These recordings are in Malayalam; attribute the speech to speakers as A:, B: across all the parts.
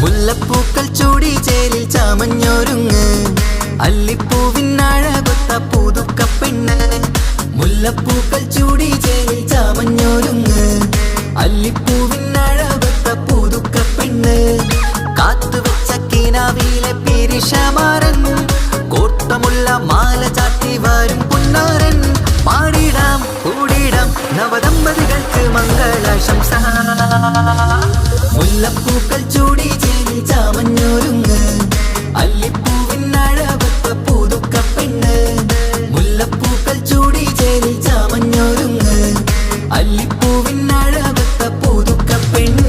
A: മുല്ലപ്പൂക്കൾ ചൂടി ചേലിൽ ചാമഞ്ഞൊരുങ്ങ് അല്ലിപ്പൂവിനഴകൊത്ത പുതുക്കപ്പെണ്ണ്. മുല്ലപ്പൂക്കൾ ചൂടി ചേലിൽ ചാമഞ്ഞൊരുങ്ങ് അല്ലിപ്പൂവിനഴകൊത്ത പുതുക്കപ്പെണ്ണ്. കാത്തുവെച്ച കിനാവിലെ പെരിശമാരൻ കോട്ടമുള്ള മാല ചാട്ടി വരും പുന്നാരൻ. പാടിടാം കൂടിടാം നവദമ്പതികൾക്ക് മംഗളാശംസ. മുല്ലപ്പൂക്കൾ ചൂടി ചേലിൽ ചാമഞ്ഞൊരുങ്ങ് അല്ലിപ്പൂവിനഴകൊത്ത പുതുക്കപ്പെണ്ണ്. മുല്ലപ്പൂക്കൾ ചൂടി ചേലിൽ ചാമഞ്ഞൊരുങ്ങ് അല്ലിപ്പൂവിനഴകൊത്ത പുതുക്കപ്പെണ്ണ്.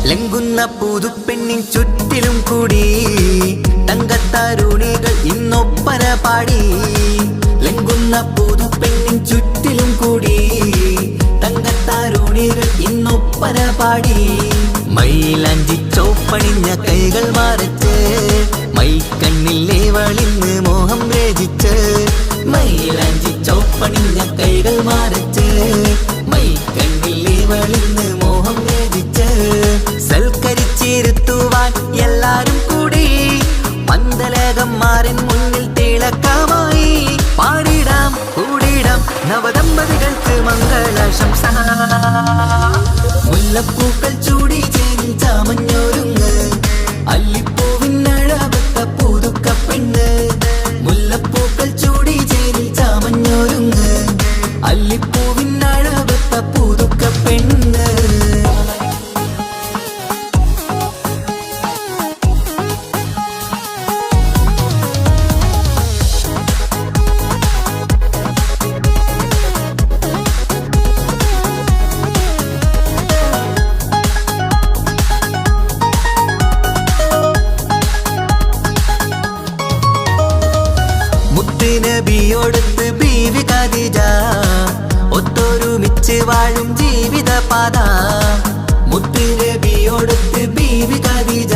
A: ലംഘുന്ന പുതുപ്പെണ്ണിൻ ചുറ്റിലും കൂടി തങ്കത്തരുണികൾ ഇന്നൊപ്പന പാടി. ലംഘുന്ന പുതുപ്പെണ്ണിൻ ചുറ്റിലും കൂടി തങ്കത്തരുണികൾ ഇന്നൊപ്പന പാടി. മൈലാഞ്ചി ചോപ്പണിഞ്ഞ കൈകൾ മറച്ച് മൈക്കണ്ണിലെ വളിന്ന് മോഹം രചിച്ച്. മൈലാഞ്ചി ചോപ്പണിഞ്ഞ കൈകൾ മറച്ച് മൈക്കണ്ണിലെ വളിന്ന് മോഹം രചിച്ച്. സൽക്കരിച്ചിരുത്തുവാൻ എല്ലാരും കൂടി പന്തലകം മാറിൻ മുന്നിൽ തിളക്കമായി. പാടിടാം കൂടിടാം നവദമ്പതികൾക്ക് മംഗളാശംസ. മുല്ലപ്പൂക്കൾ ചൂടി ചേലിൽ ചാമഞ്ഞൊരുങ്ങ് അല്ലിപ്പൂവിനഴകൊത്ത പുതുക്കപ്പെണ്ണ്. മുല്ലപ്പൂക്കൾ ചൂടി ചേലിൽ ചാമഞ്ഞൊരുങ്ങ് അല്ലിപ്പൂവിനഴകൊത്ത പുതുക്കപ്പെണ്ണ്. നബിയോടൊത്ത് ബീവി ഖദീജ ഒത്തൊരുമിച്ച് വാഴും ജീവിതപാത. മുത്ത് നബിയോടൊത്ത് ബീവി ഖദീജ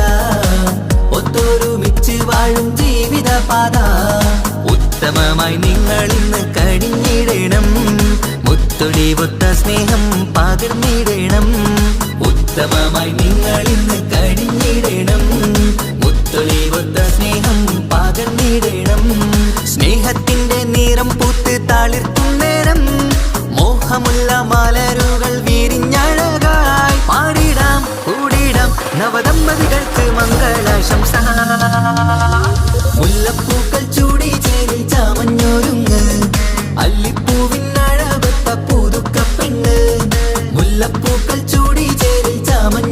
A: ഒത്തൊരുമിച്ച് വാഴും ജീവിതപാത. ഉത്തമമായി നിങ്ങൾ ഇന്ന് കഴിഞ്ഞിടണം മുത്തൊടിവൊത്ത സ്നേഹം പകർന്നിടണം. ഉത്തമമായി നിങ്ങൾ ഇന്ന് കഴിഞ്ഞിടണം മുത്തൊടിവൊത്ത സ്നേഹം പകർന്നിടണം. സ്നേഹത്തിന്റെ നിറം പൂത്ത് തളിർക്കും നേരം മോഹമുള്ള മലരുകൾ വിരിഞ്ഞഴകായി. പാടിടാം കൂടിടാം നവദമ്പതികൾക്ക് മംഗളാശംസ. മുല്ലപ്പൂക്കൾ ചൂടി ചേലിൽ ചാമഞ്ഞൊരുങ്ങ് അല്ലിപ്പൂവിനഴകൊത്ത പുതുക്കപ്പെണ്ണ്. മുല്ലപ്പൂക്കൾ ചൂടി ചേലിൽ ചാമഞ്ഞൊരുങ്ങ്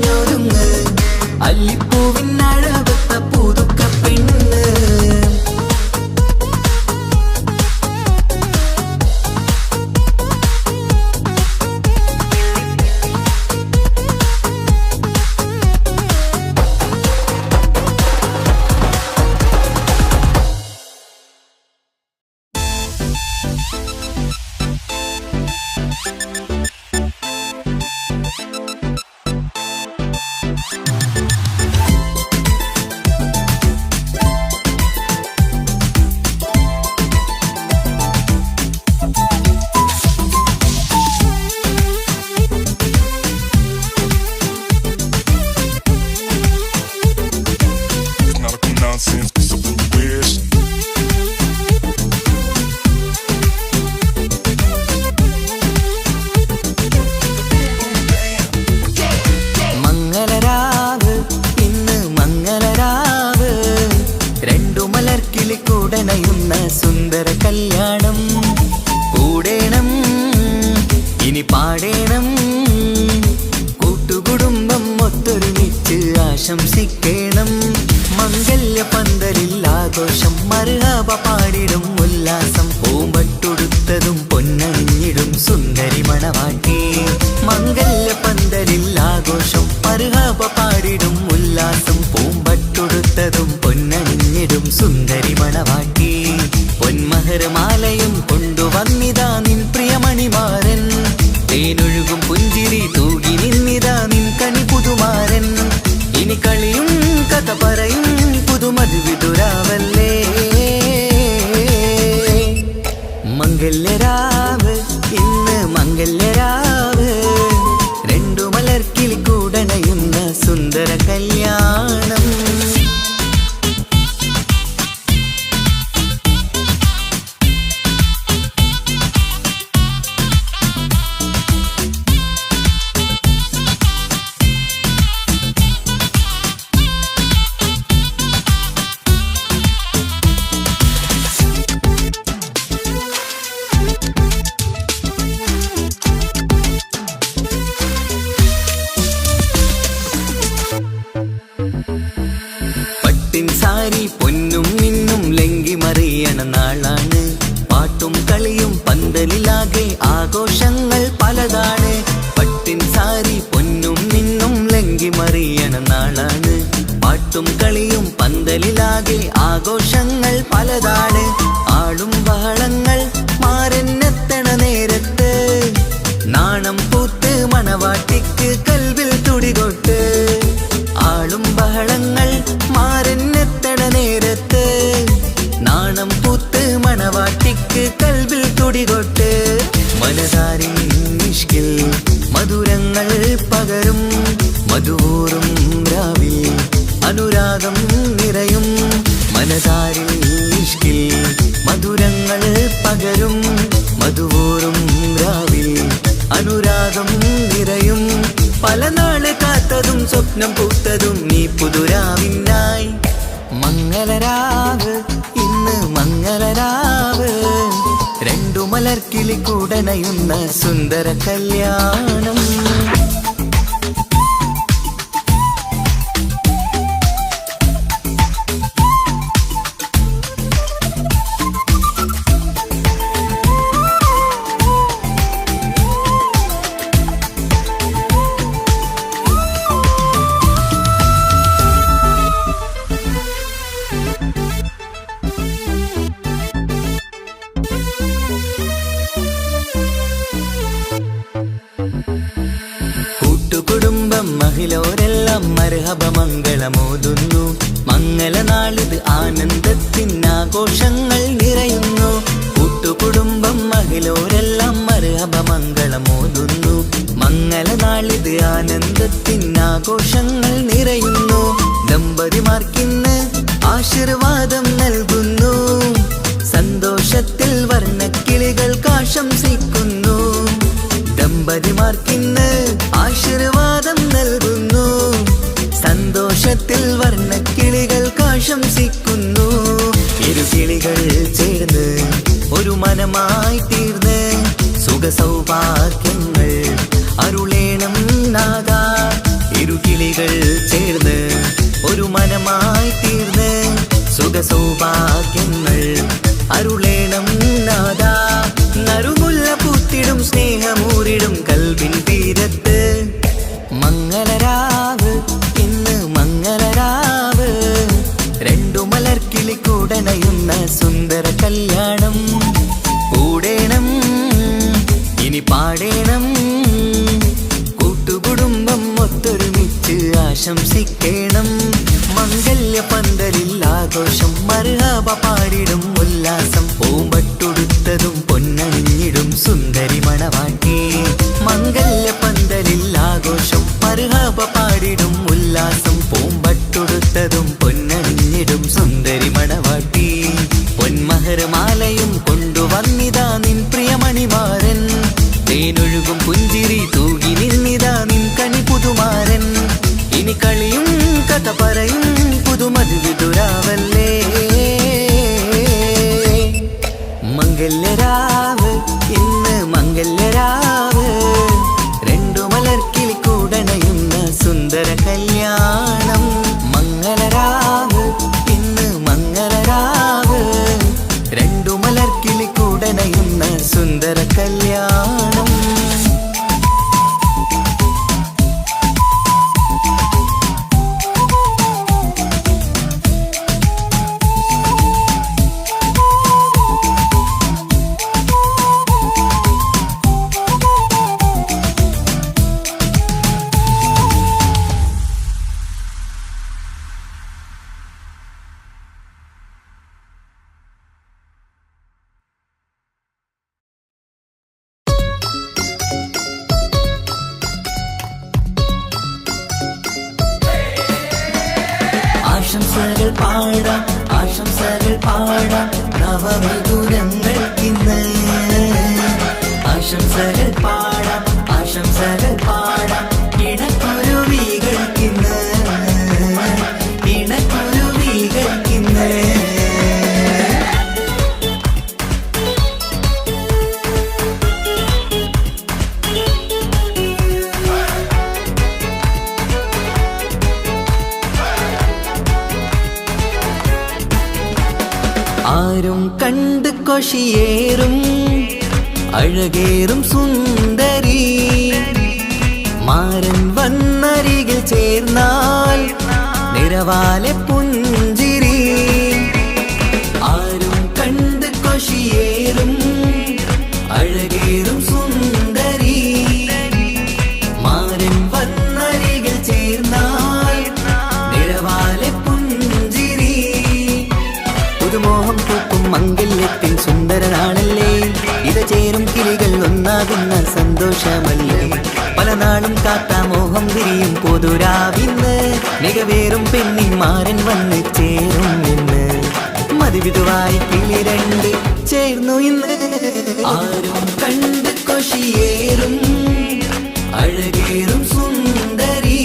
A: ആശംസിക്കണം. മംഗല്യ പന്തലിൽ ആഘോഷം മർഹബ പാടിടും ഉല്ലാസം. പൂമ്പട്ടുടുത്തതും പൊന്നണിഞ്ഞിടും സുന്ദരി മണവാട്ടി. മംഗല്യ പന്തലിൽ ആഘോഷം മർഹബ പാടിടും ഉല്ലാസം. പൂമ്പട്ടുടുത്തതും പൊന്നണിഞ്ഞിടും സുന്ദരി മണവാട്ടി. പൊന്മഹർമാലയും കൊണ്ടുവന്നിതാ നിൻ പ്രിയമണിമാരൻ. തേനൊഴുകും പുഞ്ചിരി തൂകി നിന്നിതാ നിൻ കണി പുതുമാരൻ. ഇനി കളിയും കഥ പറയും പുതുമധുവിതുരാവല്ലേ. മംഗല്യരാവ് ഇന്ന് മംഗല്യരാവ്. രണ്ടു മലർക്കിൽ കൂടണയുന്ന സുന്ദര കല്യാണം. സാരി പൊന്നും മിന്നും ലങ്കി മറിയണ നാളാണ്. പാട്ടും കളിയും പന്തലിലാകെ ആഘോഷങ്ങൾ പലതാണ്. പട്ടിൻ സാരി പൊന്നും മിന്നും ലങ്കി മറിയണ നാളാണ്. പാട്ടും കളിയും പന്തലിലാകെ ആഘോഷങ്ങൾ പലതാണ്. ആളും ബഹളങ്ങൾ മാറന്നെത്തണ നേരത്ത്. നാണം പൂത്ത് മണവാട്ടിക്ക് കൽവിൽ തുടികൊട്ട്. ആളും ബഹളങ്ങൾ മാറന്നെത്തണ നേരത്ത്. നാണം പൂത്ത് മണവാട്ടിക്ക് കൽവിൽ തുടികൊട്ട്. മനതാരിൻ ഇഷ്കിൽ മധുരങ്ങൾ പകരും. മധുവൂറും രാവിൽ അനുരാഗം നിറയും. മനതാരിൽ ഇഷ്കിൽ മധുരങ്ങൾ പകരും. മധുവൂറും രാവിൽ അനുരാഗം നിറയും. പല നാള് കാത്തതും സ്വപ്നം പൂത്തതും നീ പുതുരാവിനായി. മംഗളരാവ് ഇന്ന് മംഗളരാവ്. രണ്ടു മലർക്കിളി കൂടണയുന്ന സുന്ദര കല്യാണം. കൂട്ടുകുടുംബം മഹിളോരെല്ലാം മർഹബ മംഗളമോതുന്നു. മംഗളനാളിത് ആനന്ദത്തിനാഘോഷങ്ങൾ നിറയുന്നു. കൂട്ടുകുടുംബം മഹിളോരെല്ലാം മർഹബ മംഗളമോതുന്നു. മംഗളനാളിത് ആനന്ദത്തിനാഘോഷങ്ങൾ നിറയുന്നു. ദമ്പതിമാർക്കിന്ന് ആശീർവാദം നൽകുന്നു. സന്തോഷത്തിൽ വർണ്ണക്കിളികൾക്ക് ആശംസിക്കുന്നു. ദമ്പതിമാർക്കിന്ന് ആശീർവാദം നൽകുന്നു. സന്തോഷത്തിൽ വർണ്ണക്കിളികൾക്ക് ആശംസിക്കുന്നു. ഇരുകിളികൾ ചേർന്ന് ഒരു മനമായി തീർന്ന് സുഖ സൗഭാഗ്യങ്ങൾ അരുളേണം നാദാ. ഇരുകിളികൾ ചേർന്ന് ഒരു മനമായി തീർന്ന് സുഖ സൗഭാഗ്യങ്ങൾ അരുളേണം നാദാ. നറുമുല്ല പൂത്തിടും സ്നേഹമൂരിടും കൽവിൻ തീരത്ത്. മംഗളരാവ് ഇന്ന് മംഗളരാവ്. രണ്ടു മലർക്കിളി കൂടണയുന്ന സുന്ദര കല്യാണം. കൂടേണം ഇനി പാടേണം. കൂട്ടുകുടുംബം ഒത്തൊരുമിച്ച് ആശംസിക്കണം. മംഗല്യ പന്തലിൽ ആഘോഷം മർഹബ പാടിടും ഉല്ലാസം. പൂമ്പട്ടുടുത്തതും പൊന്നണിഞ്ഞിടും സുന്ദരി മണവാട്ടി. മംഗല്യ പന്തലിൽ ആഘോഷം മർഹബ പാടിടും ഉല്ലാസം. പൂമ്പട്ടുടുത്തതും പൊന്നണിഞ്ഞിടും സുന്ദരി മണവാട്ടി. പൊന്മഹർമാലയും കൊണ്ടുവന്നിതാ നിൻ പ്രിയമണിമാരൻ. തേനൊഴുകും പുഞ്ചിരി തൂകി നിന്നിതാ നിൻ കണി പുതുമാരൻ. ഇനി കളിയും ആശംസകൾ പാടാം ആശംസകൾ പാടാം നവമിഥുനങ്ങൾക്കിന്ന് ആശംസകൾ പാടാം ആശംസകൾ പാടാം ഇണക്കുരുവികൾക്കിന്ന് ഇണക്കുരുവികൾക്കിന്ന് ആരും കണ്ട് കൊഷിയേറും അഴകേറും സുന്ദരി മാരൻ വന്നരികിൽ ചേർന്നാൽ നിറവാലെ പുഞ്ചിരി ആരും കണ്ട് കൊഷിയേറും അഴകേറും സുന്ദരി മാരൻ വന്നരികിൽ ചേർന്നാൽ നിറവാലെ പുഞ്ചിരി പുതുമോഹം പൂക്കും മംഗല്യത്തിൻ സുന്ദരനാണല്ലേ ഇത് ചേരും കിളികൾ ഒന്നാകുന്ന സന്തോഷമല്ലേ പല നാളും കാത്ത മോഹം വിരിയും പൊതുരാവിന്ന് മികവേറും പെണ്ണിന്മാരൻ വന്ന് ചേരും ഇന്ന് മതിവിധുവായി കിളി രണ്ട് ചേർന്നു ഇന്ന് ആരും കണ്ട് കൊഷിയേറും അഴകേറും സുന്ദരി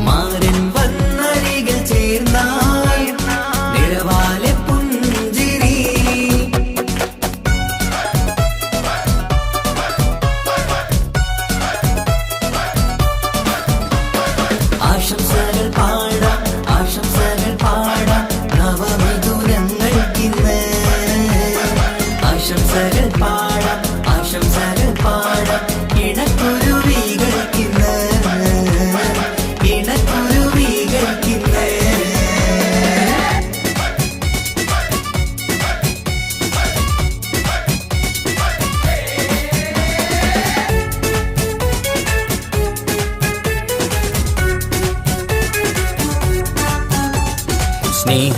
A: മാരൻ വന്നരികിൽ ചേർന്നാൽ നിറവാലെ പുഞ്ചിരി ആശംസകൾ പാടാം ആശംസകൾ പാടാം നവമിഥുനങ്ങൾക്കിന്ന് ആശംസകൾ പാടാം ആശംസകൾ പാടാം ഇണക്കുരുവികൾക്കിന്ന് ഇണക്കുരുവികൾക്കിന്ന്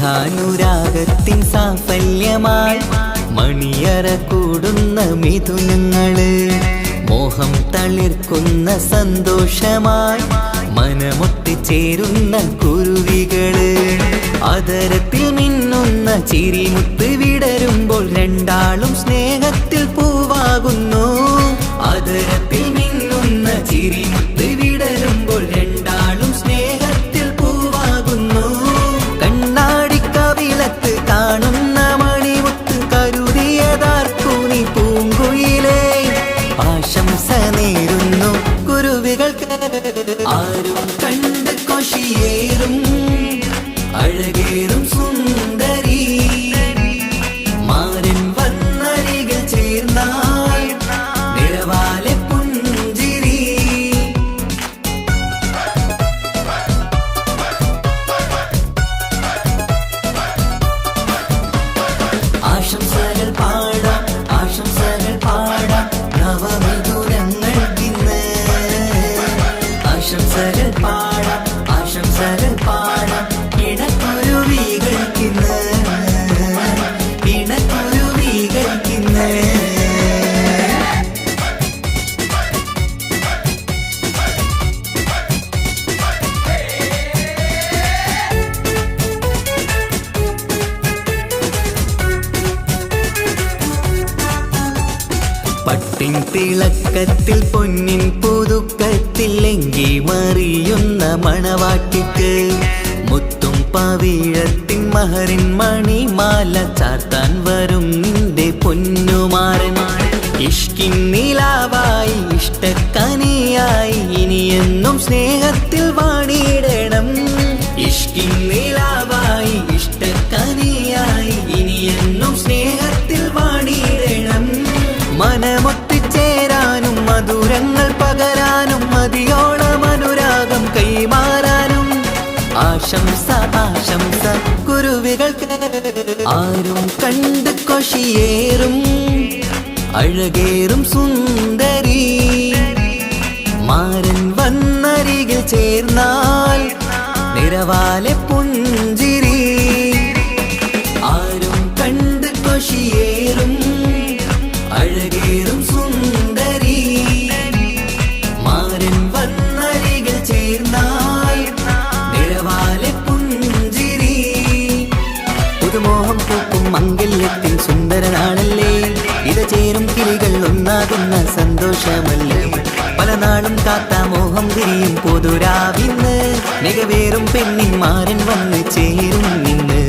A: സ്നേഹാനുരാഗത്തിൻ സാഫല്യമായി മണിയറ കൂടുന്ന മിഥുനങ്ങള് മോഹം തളിർക്കുന്ന സന്തോഷമായി മനമൊട്ടിച്ചേരുന്ന കുരുവികള് അതരത്തിൽ മിന്നുന്ന ചിരിമുത്ത് വിടരുമ്പോൾ രണ്ടാളും സ്നേഹത്തിൽ പൂവാകുന്നു അതരത്തിൽ മിന്നുന്ന ചിരിമുത്ത് വിടരുമ്പോൾ രണ്ടാളും സ്നേഹത്തിൽ പൂവാകുന്നു കണ്ണാടിക്കവിളത്ത് കാണുന്ന മണിമുത്ത് കരുതിയതാർക്കൂനി പൂങ്കുയിലേ ആശംസ നേരുന്നു കുരുവികൾക്ക് ആരും കണ്ട് കൊഷിയേറും അഴകേറും സുന്ദരി മാരൻ വന്നരികിൽ ചേർന്നാൽ നിറവാലെ പുഞ്ചിരി ആശംസകൾ പാടാം ആശംസകൾ പാടാം നവമിഥുനങ്ങൾക്കിന്ന് ആശംസകൾ പാടാം ആശംസകൾ പാടാം ഇണക്കുരുവികൾക്കിന്ന് ഇണക്കുരുവികൾക്കിന്ന് പട്ടിൻ തിളക്കത്തിൽ പൊന്നിൻ പുതുക്കത്തിൽ എങ്കി മറിയുന്ന മണവാട്ടിക്ക് മുത്തും പവിഴത്തിൻ മഹറിൻ മണിമാല ചാർത്താൻ വരും നിന്റെ പൊന്നുമാരൻ ഇഷ്കിൻ നിലാവായി ഇഷ്ടക്കനിയായി ഇനിയെന്നും സ്നേഹത്തിൽ വാണിയിടണം ഇഷ്കിൻ നിലാവായി ഇഷ്ടക്കനിയായി ഇനിയെന്നും സ്നേഹത്തിൽ വാണിയിടണം മനമൊത്തിച്ചേരാനും മധുരങ്ങൾ പകരാനും മതിയോളം അനുരാഗം കൈമാറാനും ആശംസ ആശംസ കുരുവികൾക്ക് ആരും കണ്ട് കൊഷിയേറും അഴകേറും സുന്ദരി മാരൻ വന്നരികിൽ ചേർന്നാൽ നിറവാലെ പുഞ്ചിരി ആരും കണ്ട് കൊഷിയേറും അഴകേറും സുന്ദരി മാരൻ വന്നരികിൽ ചേർന്നാൽ നിറവാലെ പുഞ്ചിരി നാളും കാത്ത മോഹം തിരിയും പൊതുരാവിന്ന് മികവേറും പെണ്ണിന്മാരൻ വന്ന് ചേരും നിന്ന്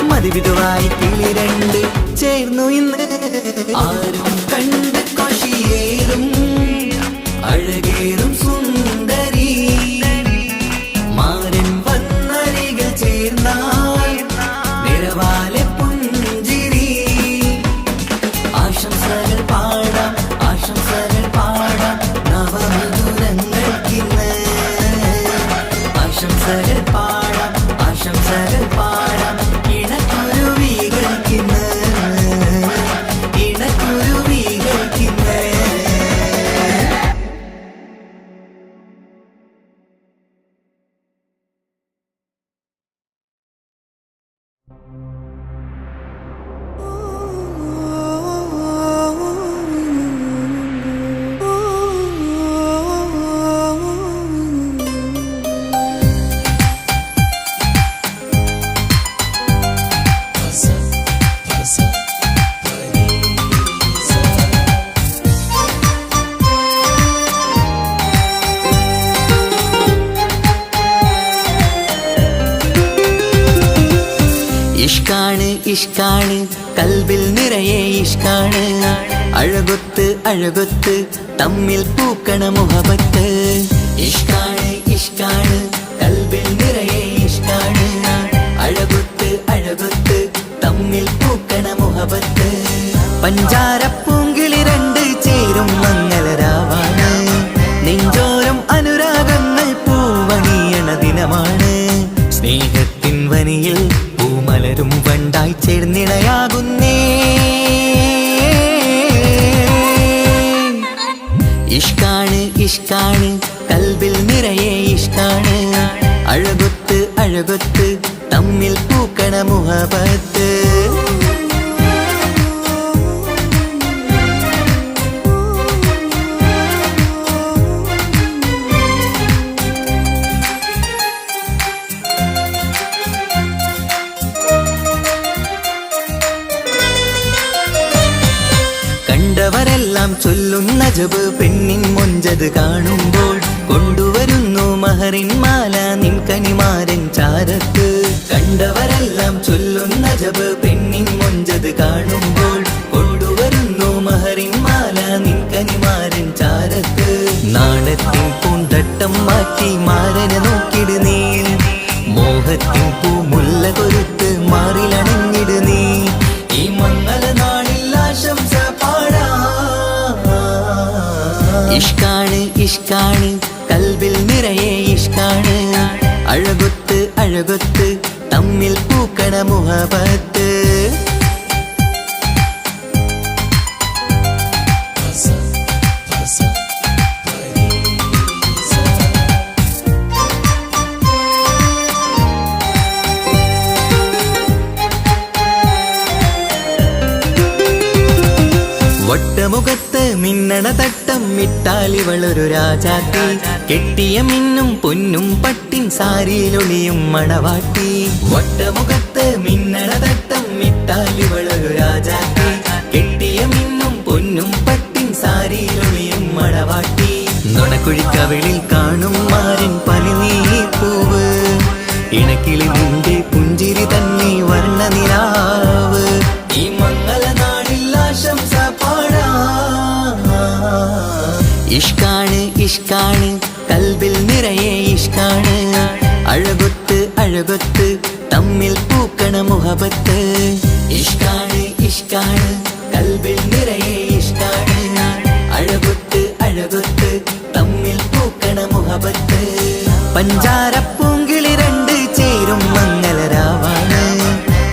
A: മതിവിധുവായി കിളി രണ്ട് ചേർന്നു ഇന്ന് ആരും കണ്ട് കൊഷിയേറും അഴകേറും സുന്ദരി മാരൻ വന്നരികിൽ ചേർന്നാൽ നിറവാലെ പുഞ്ചിരി ആശംസകൾ പാടാം ആശംസകൾ പാടാം നവമധുരങ്ങൾക്കിന്ന് ആശംസകൾ പാടാം ആശംസകൾ പാടാം ഇണക്കുരുവികൾക്കിന്ന് ഇണക്കുരുവികൾക്കിന്ന് ഇഷ്കാണ് ഇഷ്കാണ് കൽബിൽ നിറയെ ഇഷ്കാണ് അഴകൊത്ത് അഴകൊത്ത് തമ്മിൽ പൂക്കണ മുഹബത്ത് ഇഷ്കാണ് ഇഷ്കാണ് കൽബിൽ നിറയെ ഇഷ്കാണ് അഴകൊത്ത് അഴകൊത്ത് തമ്മിൽ പൂക്കണ മുഹബത്ത് പഞ്ചാരപ്പൂങ്കിളി രണ്ട് ചേരും മംഗളരാവാണ് നെഞ്ചോരം അനുരാഗങ്ങൾ പൂവണിയണ ദിനമാണ് സ്നേഹത്തിൻ വനിയിൽ പൂമലരും വണ്ടായി ചേർന്നിണയാകുന്നേ ഇഷ്കാണ് ഇഷ്കാണ് കൽബിൽ നിറയെ ഇഷ്കാണ് അഴകൊത്ത് അഴകൊത്ത് തമ്മിൽ പൂക്കണ മുഹബത്ത് കണ്ടവരെല്ലാം ചൊല്ലുന്ന ജബ് പെണ്ണിൻ മൊഞ്ചത് കാണുമ്പോൾ കൊണ്ടുവരുന്നു മഹറിൻ മാല നിൻ കനിമാരൻ ചാരത്ത് കണ്ടവരെല്ലാം ചൊല്ലുന്ന ജബ് പെണ്ണിൻ മൊഞ്ചത് കാണുമ്പോൾ കൊണ്ടുവരുന്നു മഹറിൻ മാല നിൻ കനിമാരൻ ചാരത്ത് നാണത്തിൻ പൂന്തട്ടം മാറ്റി മാരനെ നോക്കിട് നീ മോഹത്തിൻ പൂമുല്ല കൊരുത്ത് മാറിലണഞ്ഞിട് നീ ഈ മംഗള നാളിൽ ആശംസ പാടാ ഇഷ്കാണ് ഇഷ്കാണ് കൽബിൽ നിറയെ ഇഷ്കാണ് അഴകൊത്ത് അഴകൊത്ത് തമ്മിൽ പൂക്കണ മുഹബത്ത് വട്ടമുഖത്ത് മിന്നണ തട്ടം മിട്ടാലിവളൊരു രാജാത്തി കെട്ടിയ മിന്നും പൊന്നും പട്ടിൻ സാരിയിലൊളിയും മണവാട്ടി വട്ടമുഖത്ത് മിന്നണ തട്ടം മിട്ടാലിവളൊരു രാജാത്തി കെട്ടിയ മിന്നും പൊന്നും പട്ടിൻ സാരിയിലൊളിയും മണവാട്ടി നുണക്കുഴിക്കവിളിൽ കാണും മാരൻ പനിനീർപ്പൂവ് ഇണക്കിളി നിന്റെ പുഞ്ചിരി തന്നെ വർണ്ണനിലാവ് ഈ മംഗള നാളിൽ ആശംസ പാടാ ഇഷ്കാണ് ഇഷ്കാണ് കൽബിൽ നിറയെ ഇഷ്കാണ് അഴകൊത്ത് അഴകൊത്ത് തമ്മിൽ പൂക്കണ മുഹബത്ത് ഇഷ്കാണ് ഇഷ്കാണ് കൽബിൽ നിറയെ ഇഷ്കാണ് അഴകൊത്ത് അഴകൊത്ത് തമ്മിൽ പൂക്കണ മുഹബത്ത് പഞ്ചാരപ്പൂങ്കിളി രണ്ട് ചേരും മംഗളരാവാണ്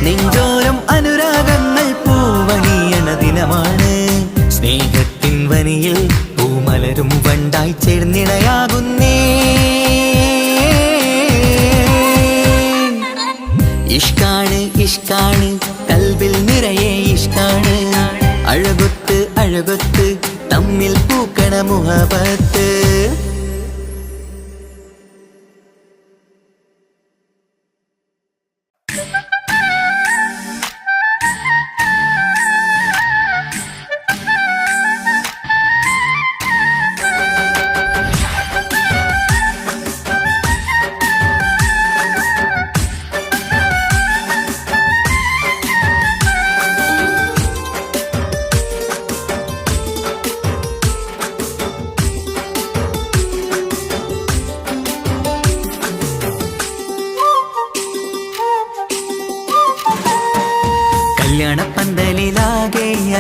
A: നെഞ്ചോരം അനുരാഗങ്ങൾ പൂവണിയണ ദിനമാണ് സ്നേഹത്തിൻ വനിയിൽ പൂമലരും വണ്ടായി ചേർന്നിണയാകുന്നേ ഇഷ്കാണ് ഇഷ്കാണ് കൽബിൽ നിറയെ ഇഷ്കാണ് അഴകൊത്ത് അഴകൊത്ത് തമ്മിൽ പൂക്കണ മുഹബത്ത്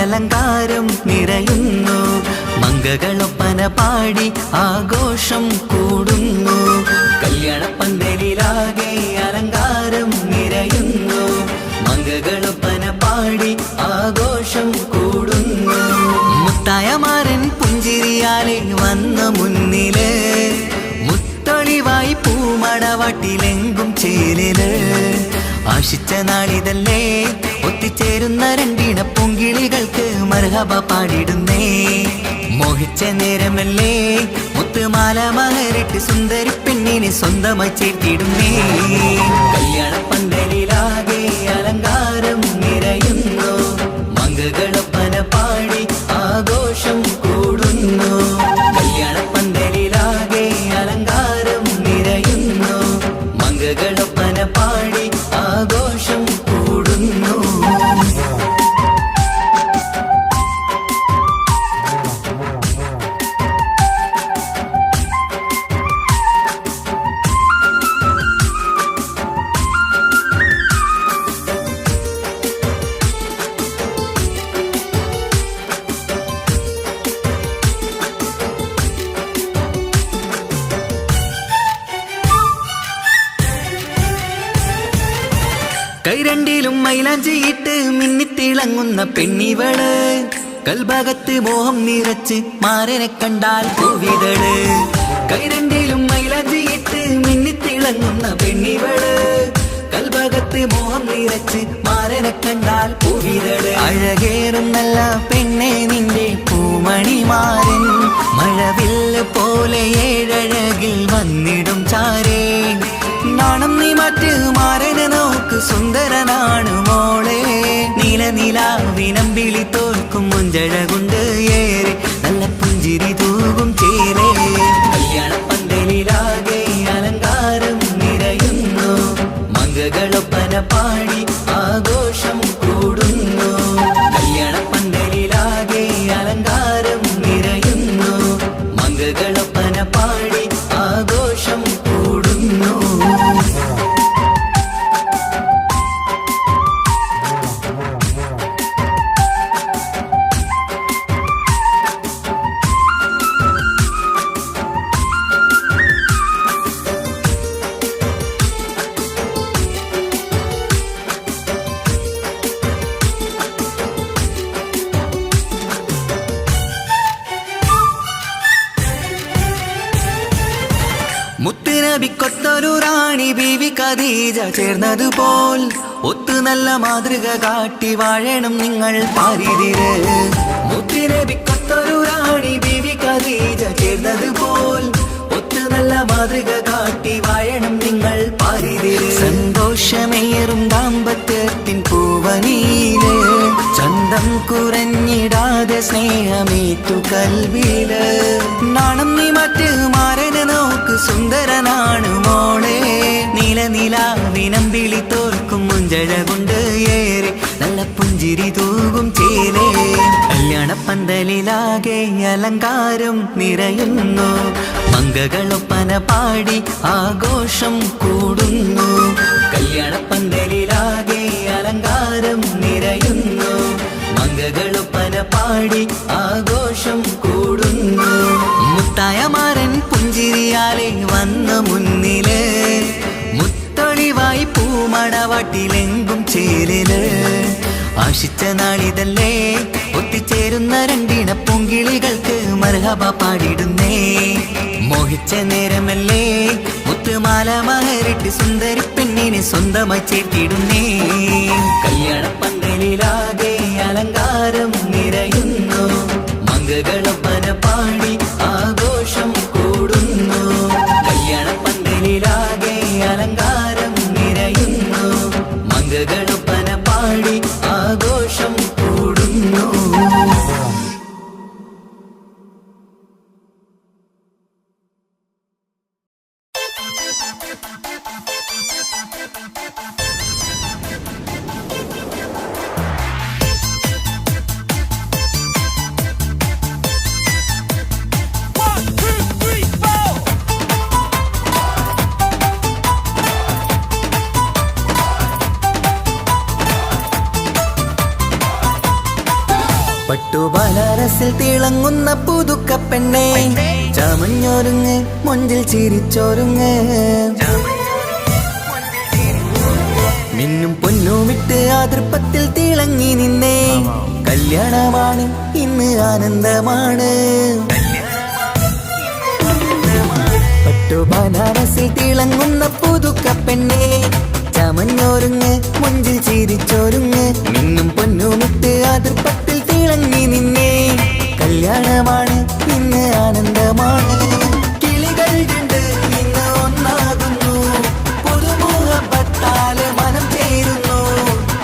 A: അലങ്കാരം നിറയുന്നു. മങ്കകളൊപ്പന പാടി ആഘോഷം കൂടുന്നു. കല്യാണപ്പന്തലിലാകെ അലങ്കാരം നിറയുന്നു. മങ്കകളൊപ്പന പാടി ആഘോഷം കൂടുന്നു. മുത്തായമാരൻ പുഞ്ചിരിയാലെ വന്ന മുന്നില്, മുത്തൊളിവായി പൂമടവാട്ടിലെങ്കും ചേലില്. ആശിച്ച നാളിതല്ലേ, ഒത്തിച്ചേരുന്ന രണ്ടിണ പൂങ്കിളികൾക്ക് മർഹബ പാടിടുന്നേ. മോഹിച്ച നേരമല്ലേ, മുത്തുമാല മഹരിട്ട് സുന്ദരി പെണ്ണിനെ സ്വന്തമായി ചേർത്തിടുന്നേ. കല്യാണപ്പന്തലിലാകെ അലങ്കാരം നിറയുന്നു. മങ്കകളൊപ്പന പാടി ആഘോഷം കൂടുന്നു. കല്യാണപ്പന്തലിലാകെ അലങ്കാരം നിറയുന്നു. മങ്കകളൊപ്പന പാടി ആഘോഷം കൂടുന്നു. കൈരണ്ടിലും മൈലാഞ്ചിയിട്ട് മിന്നിത്തിളങ്ങുന്ന പെണ്ണിവള്. കൽഭാഗത്ത് മോഹം നിറച്ച് മാരനെ കണ്ടാൽ പൂവിതള്. കൈരണ്ടിലും മൈലാഞ്ചിയിട്ട് മിന്നിത്തിളങ്ങുന്ന പെണ്ണിവള്. കൽഭാഗത്ത് മോഹം നിറച്ച് മാരനെ കണ്ടാൽ പൂവിതള്. അഴകേറും നല്ല പെണ്ണെ നിന്റെ പൂമണിമാരൻ, മഴവില്ല് പോലെ ഏഴഴകിൽ വന്നിടും ചാരേ. നാണം നീ മറ്റ് മാരനെ നോക്ക്, സുന്ദരനാണ് മോളെ. നീലനിലാവിനമ്പിളി തോൽക്കും മുഞ്ചഴകുണ്ട് ഏറെ, നല്ല പുഞ്ചിരി തൂകും ചേരേ. കല്യാണപ്പന്തലിലാകെ അലങ്കാരം നിറയുന്നു. മങ്കകളൊപ്പന പാടി ആഘോഷം കൂടുന്നു. കല്യാണപ്പന്തലിലാകെ അലങ്കാരം നിറയുന്നു. മങ്കകളൊപ്പന പാടി ആഘോഷം കൂടുന്നു. മുത്തുനബിക്കൊത്തൊരു റാണി ബീവി ഖദീജ ചേർന്നതുപോൽ, ഒത്തു നല്ല മാതൃക കാട്ടി വാഴണം നിങ്ങൾ പാരിതിര്. മുത്തുനബിക്കൊത്തൊരു റാണി ബീവി ഖദീജ ചേർന്നതുപോൽ, ഒത്തു നല്ല മാതൃക കാട്ടി വാഴണം നിങ്ങൾ പാരിതിര്. സന്തോഷമേറും ദാമ്പത്യത്തിൻ പൂവനീല്, ചന്തം കുറഞ്ഞിടാതെ സ്നേഹമേറ്റു കൽവില്. നാണം നീ മറ്റ് മാരനെ നോക്ക്, സുന്ദരനാണ് മോളെ. നീലനിലാവിനമ്പിളി തോൽക്കും മുഞ്ചഴകുണ്ട് ഏറെ, നല്ല പുഞ്ചിരി തൂകും ചേലേ. കല്യാണപ്പന്തലിലാകെ അലങ്കാരം നിറയുന്നു. മങ്കകളൊപ്പന പാടി ആഘോഷം കൂടുന്നു. കല്യാണപ്പന്തലിലാകെ അലങ്കാരം നിറയുന്നു. മങ്കകളൊപ്പന പാടി ആഘോഷം കൂടുന്നു. മുത്തായമാരൻ പുഞ്ചിരിയാലെ വന്ന മുന്നില്, മുത്തൊളിവായി പൂമടവാട്ടിലെങ്കും ചേലില്. ആശിച്ച നാളിതല്ലേ, ഒത്തിച്ചേരുന്ന രണ്ടിണ പൂങ്കിളികൾക്ക് മർഹബ പാടിടുന്നേ. മോഹിച്ച നേരമല്ലേ, മുത്തുമാല മഹരിട്ട് സുന്ദരി പെണ്ണിനെ സ്വന്തമായി ചേർത്തിടുന്നേ. കല്യാണപ്പന്തലിലാകെ അലങ്കാരം നിറയുന്നു. മങ്കകളൊപ്പന പാടി ആഘോഷം കൂടുന്നു. കല്യാണപ്പന്തലിലാകെ അലങ്കാരം നിറയുന്നു. മങ്കകളൊപ്പന പാടി ആഘോഷം കൂടുന്നു. ബനാറസിൽ തിളങ്ങുന്ന പുതുക്ക പെണ്ണെ ചമഞ്ഞൊരുങ്ങ് മൊഞ്ചിൽ ചിരിച്ചൊരുങ്ങ് മിന്നും പൊന്നുമിട്ട് ആതൃപ്പത്തിൽ തിളങ്ങി നിന്നേ കല്യാണമാണ് ഇന്ന് ആനന്ദമാണ് പട്ടു ബനാറസിൽ തിളങ്ങുന്ന പുതുക്ക പെണ്ണെ ചമഞ്ഞൊരുങ്ങ് മൊഞ്ചിൽ ചിരിച്ചൊരുങ്ങ് മിന്നും പൊന്നുമിട്ട് ആതൃപ്പത്തിൽ തിളങ്ങി നിന്നേ കല്യാണമാണ് ഇന്ന് ആനന്ദമാണ് കിളികൾ കണ്ട് ഇന്ന് ഒന്നാകുന്നു പുതുമുഖത്താല് മനം ചേരുന്നു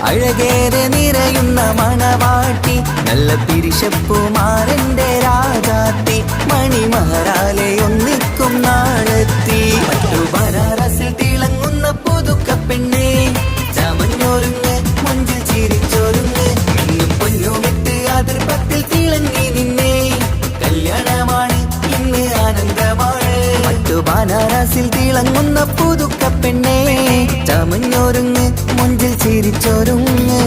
A: അഴകേറെ നിറയുന്ന മണവാട്ടി നല്ല പിരിശപ്പുമാരന്റെ രാജാത്തി മണിമഹാരാലെ ഒന്നിക്കും നാളെത്തി പട്ടു ബനാറസിൽ തിളങ്ങുന്ന പുതുക്ക പെണ്ണെ ചമഞ്ഞൊരുങ്ങ് മൊഞ്ചിൽ ചിരിച്ചൊരുങ്ങ് മിന്നും പൊന്നുമിട്ട് അതിർപ്പത്തിൽ തിളങ്ങി നിന്നേ കല്യാണമാണ് ഇന്ന് ആനന്ദമാണ് പട്ടു ബനാറസിൽ തിളങ്ങുന്ന പുതുക്ക പെണ്ണെ ചമഞ്ഞൊരുങ്ങ് മൊഞ്ചിൽ ചിരിച്ചൊരുങ്ങ്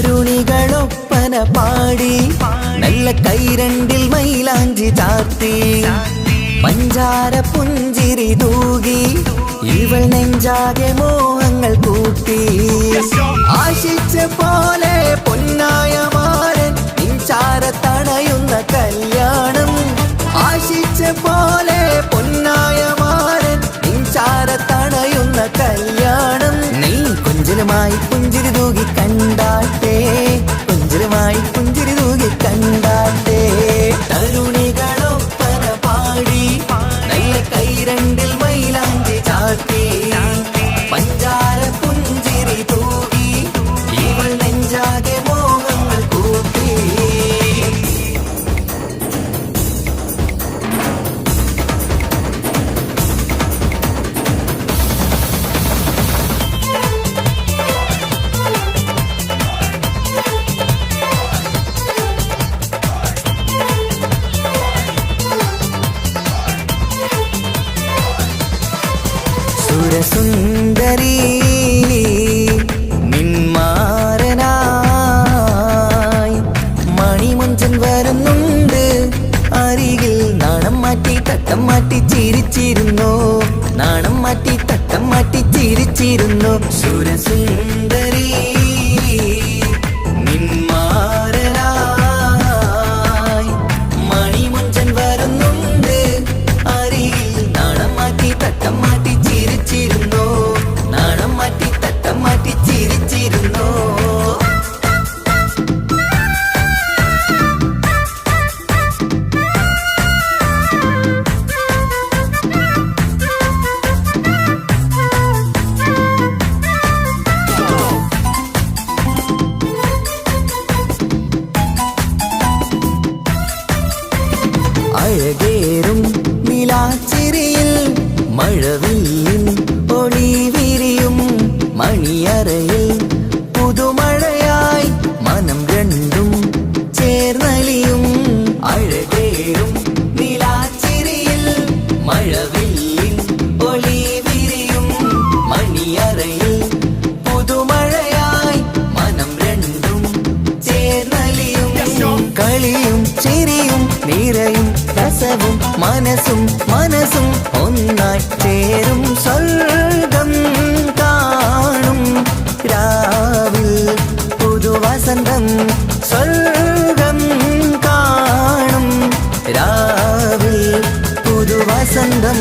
A: തരുണികളൊപ്പന പാടി നല്ല കൈരണ്ടിൽ മൈലാഞ്ചി ചാർത്തി പഞ്ചാര പുഞ്ചിരി തൂകി ഇവൾ നെഞ്ചാകെ മോഹങ്ങൾ കൂട്ടി ആശിച്ച പോലെ പൊന്നായ മാരൻ നിൻചാര തണയുന്ന കല്യാണം ആശിച്ച പോലെ പൊന്നായ മാരൻ നിൻചാര തണയുന്ന കല്യാണം നീ കൊഞ്ചലുമായി പുഞ്ചിരി തൂകി കണ്ടാട്ടെ കൊഞ്ചലുമായി പുഞ്ചിരി തൂകി കണ്ടാട്ടെ തരുണികളൊപ്പന പാടി നല്ല കൈരണ്ടിൽ മൈലാഞ്ചി ചാർത്തി പഞ്ചാര പുഞ്ചിരി തൂകി ഇവൾ നെഞ്ചാകെ മോഹങ്ങൾ കൂട്ടി സുരസുന്ദരി നിന്മാരനായി മണിമുഞ്ചൻ വരുന്നുണ്ട് അരികിൽ നാണം മാറ്റി തട്ടം മാറ്റി ചിരിച്ചിരുന്നു നാണം മാറ്റി തട്ടം മാറ്റി ചിരിച്ചിരുന്നു സുരസുന്ദരി നിന്മാരനായി മണിമുഞ്ചൻ വരുന്നുണ്ട് അരികിൽ നാണം മാറ്റി തട്ടം മാറ്റി ചിരിച്ചിരുന്നു നാണം മാറ്റി തട്ടം മാറ്റി ചിരിച്ചിരുന്നു അഴകേറും നിലാച്ചിരിയിൽ മഴവില്ലിൻ ഒളി വിരിയും മണിയറയിൽ പുതുമഴയായി മനം രണ്ടും ചേർന്നലിയും അഴകേറും നിലാച്ചിരിയിൽ മഴവില്ലിൻ ഒളി വിരിയും മണിയറയിൽ പുതുമഴയായി മനം രണ്ടും ചേർന്നലിയും കളിയും ചിരിയും നിറയും രസവും മനസ്സും മനസ്സും ഒന്നായി ചേരും സ്വർഗം കാണും രാവിൽ പുതുവസന്തം സ്വർഗം കാണും രാവിൽ പുതുവസന്തം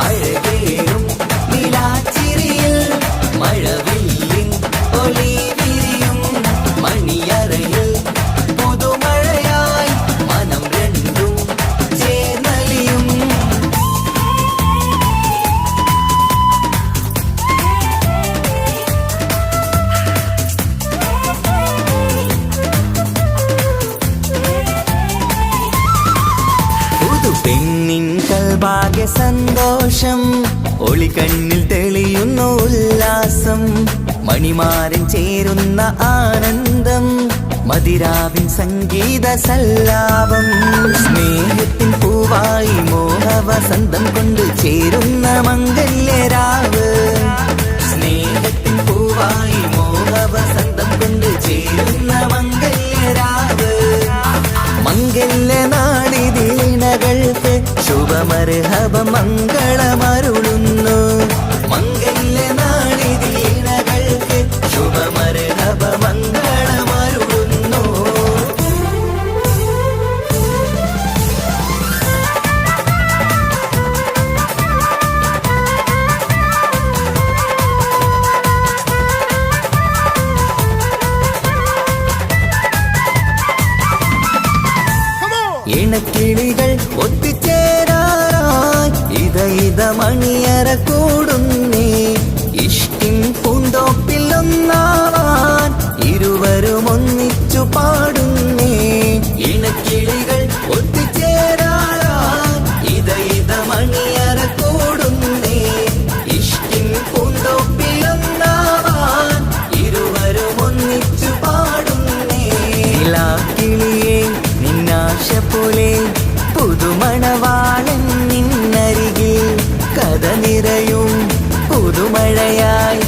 A: അഴകേറും നിലാച്ചിരിയിൽ മഴവില്ലിൻ ഒളി വിരിയും മണിയറയിൽ പുതുമഴയായി മനം രണ്ടും ചേർന്നലിയും കണ്ണിൽ തെളിയുന്നു ഉല്ലാസം, മണിമാരൻ ചേരുന്ന ആനന്ദം, മതിരാവിൻ സംഗീത സല്ലാപം. സ്നേഹത്തിൻ പൂവായി മോഹവസന്തം കൊണ്ട് ചേരുന്ന മംഗല്യരാവ്. സ്നേഹത്തിൻ പൂവായി മോഹവസന്തം കൊണ്ട് ചേരുന്ന മംഗല്യരാവ്. മംഗല്യനാടിതീണകൾക്ക് ശുഭമർഹബ മംഗളമരുളുന്നു. മംഗല്യനാടിതീണകൾക്ക് ശുഭമർഹബ മംഗളമരുളുന്നു. ഇണക്കിളികൾ ഒത്തുചേരാറായി ഇത മണിയറ കൂടുന്നേ. ഇഷ്കിൻ പൂന്തോപ്പിൽ ഒന്നാവാൻ ഇരുവരും ഒന്നിച്ചു പാടുന്നേ. ഇണക്കിളികൾ ഒത്തുചേരാറായി ഇത മണിയറ കൂടുന്നേ. ഇഷ്കിൻ പൂന്തോപ്പിൽ ഒന്നാവാൻ ഇരുവരും ഒന്നിച്ചു പാടുന്നേ. കിളിയേ നിന്നാശ പോലെ പുതുമണവാളൻ നിന്നരികിൽ കഥ നിറയും പുതുമഴയായി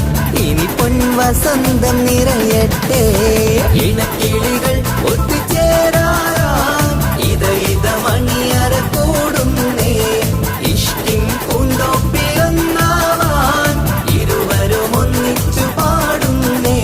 A: ഇനി പൊൻവസന്തം നിറയട്ടെ. ഇണക്കിളികൾ ഒത്തുചേരാറാം ഇത മണിയറ കൂടുന്നേ. ഇഷ്കിൻ പൂന്തോപ്പിലൊന്നാവാൻ ഇരുവരും ഒന്നിച്ചു പാടുന്നേ.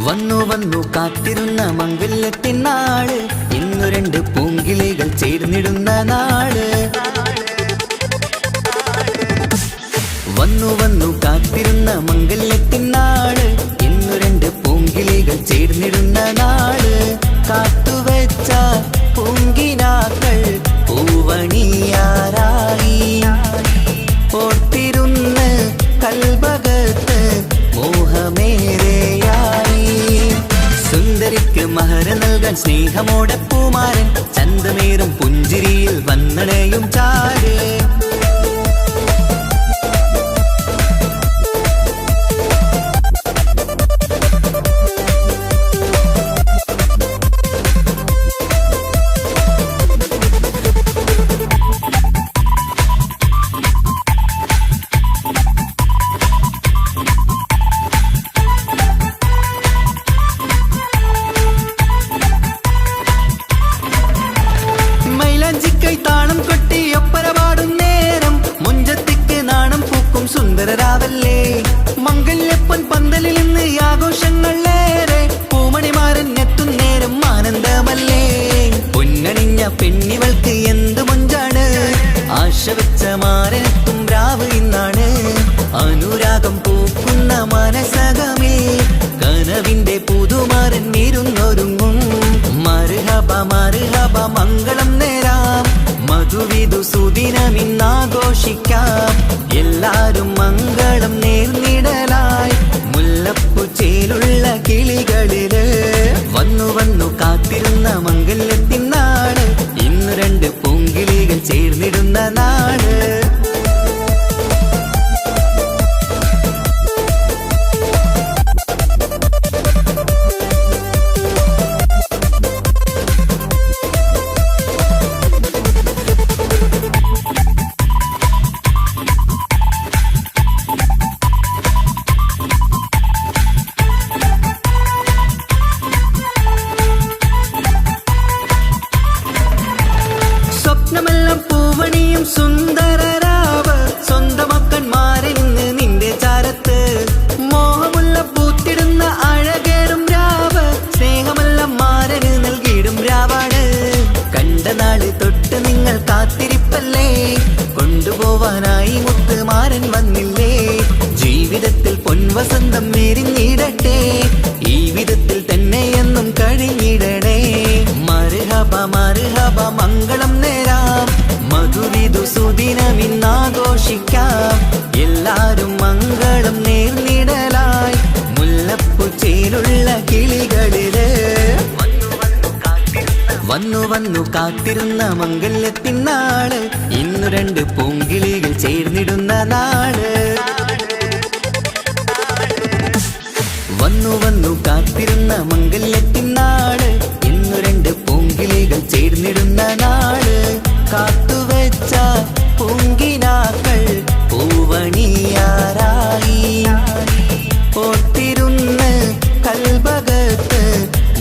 A: വന്നു വന്നു കാത്തിരുന്ന മംഗല്യത്തിൻ നാള്, ഇന്നു രണ്ട് പൂങ്കിളികൾ ചേർന്നിടുന്ന നാള്. വന്നു വന്നു കാത്തിരുന്ന മംഗല്യത്തിൻ നാള്, ഇന്നു രണ്ട് പൂങ്കിളികൾ ചേർന്നിടുന്ന നാള്. കാത്തുവെച്ച പൂങ്കിനാക്കൾ പൂവണിയാറായി ഓർത്തിരുന്ന് കൽബകത്ത് മോഹമേറെയായി. സുന്ദരിക്ക് മഹർ നൽകാൻ സ്നേഹമോടെ പൂമാരൻ ചന്തമേറും പുഞ്ചിരിയിൽ വന്നണയും ചാര്. താളം കൊട്ടി ഒപ്പര പാടും നേരം മുഞ്ചത്തിക്ക് നാണം പൂക്കും സുന്ദരരാവല്ലേ. മംഗല്യപ്പൊൻ പന്തലിൽ നിന്ന് ആഘോഷങ്ങളേറെ പൂമണിമാരൻ എത്തും നേരം ആനന്ദമല്ലേ. പൊന്നണിഞ്ഞ പെണ്ണിവൾക്ക് എന്ത് മൊഞ്ചാണ്, ആശ വെച്ച മാരനെത്തും രാവ് ഇന്നാണ്. അനുരാഗം പൂക്കുന്ന മനസകമേ കനവിന്റെ പുതുമാരൻ ഇരുന്നൊരുങ്ങും. മർഹബ മർഹബ മംഗളം നേരാം, മധുവിധു സുദിനമിന്നാഘോഷിക്കാം. എല്ലാരും മംഗളം നേർന്നിടലായി മുല്ലപ്പുചേലുള്ള കിളികളില്. വന്നു വന്നു കാത്തിരുന്ന മംഗല്യത്തിൻ നാള്, ഇന്ന് രണ്ട് പൂങ്കിളികൾ ചേർന്നിടുന്ന നാള്. ചാർത്തുവാനായി മുത്തുമാരൻ വന്നില്ലേ. ജീവിതത്തിൽ പൊൻവസന്തം വിരിഞ്ഞിടട്ടെ, ഈ വിധത്തിൽ തന്നെ എന്നും കഴിഞ്ഞിടണേ. മർഹബ മർഹബ മംഗളം നേരാം, മധുവിധു സുദിനമിന്നാഘോഷിക്കാം. എല്ലാരും മംഗളം നേർന്നിടലായി മുല്ലപ്പൂ ചേലുള്ള കിളികളില് വന്നു വന്നു കാത്തിരുന്ന മംഗല്യത്തിൻ നാള്, ഇന്നു രണ്ട് പൂങ്കിളികൾ ചേർന്നിടുന്ന നാള്. വന്നു വന്നു കാത്തിരുന്ന മംഗല്യത്തിൻ നാള്, ഇന്നു രണ്ട് പൂങ്കിളികൾ ചേർന്നിടുന്ന നാള്. കാത്തുവെച്ച പൂങ്കിനാക്കൾ പൂവണിയാരായി, ഓർത്തിരുന്ന് കൽബകത്ത്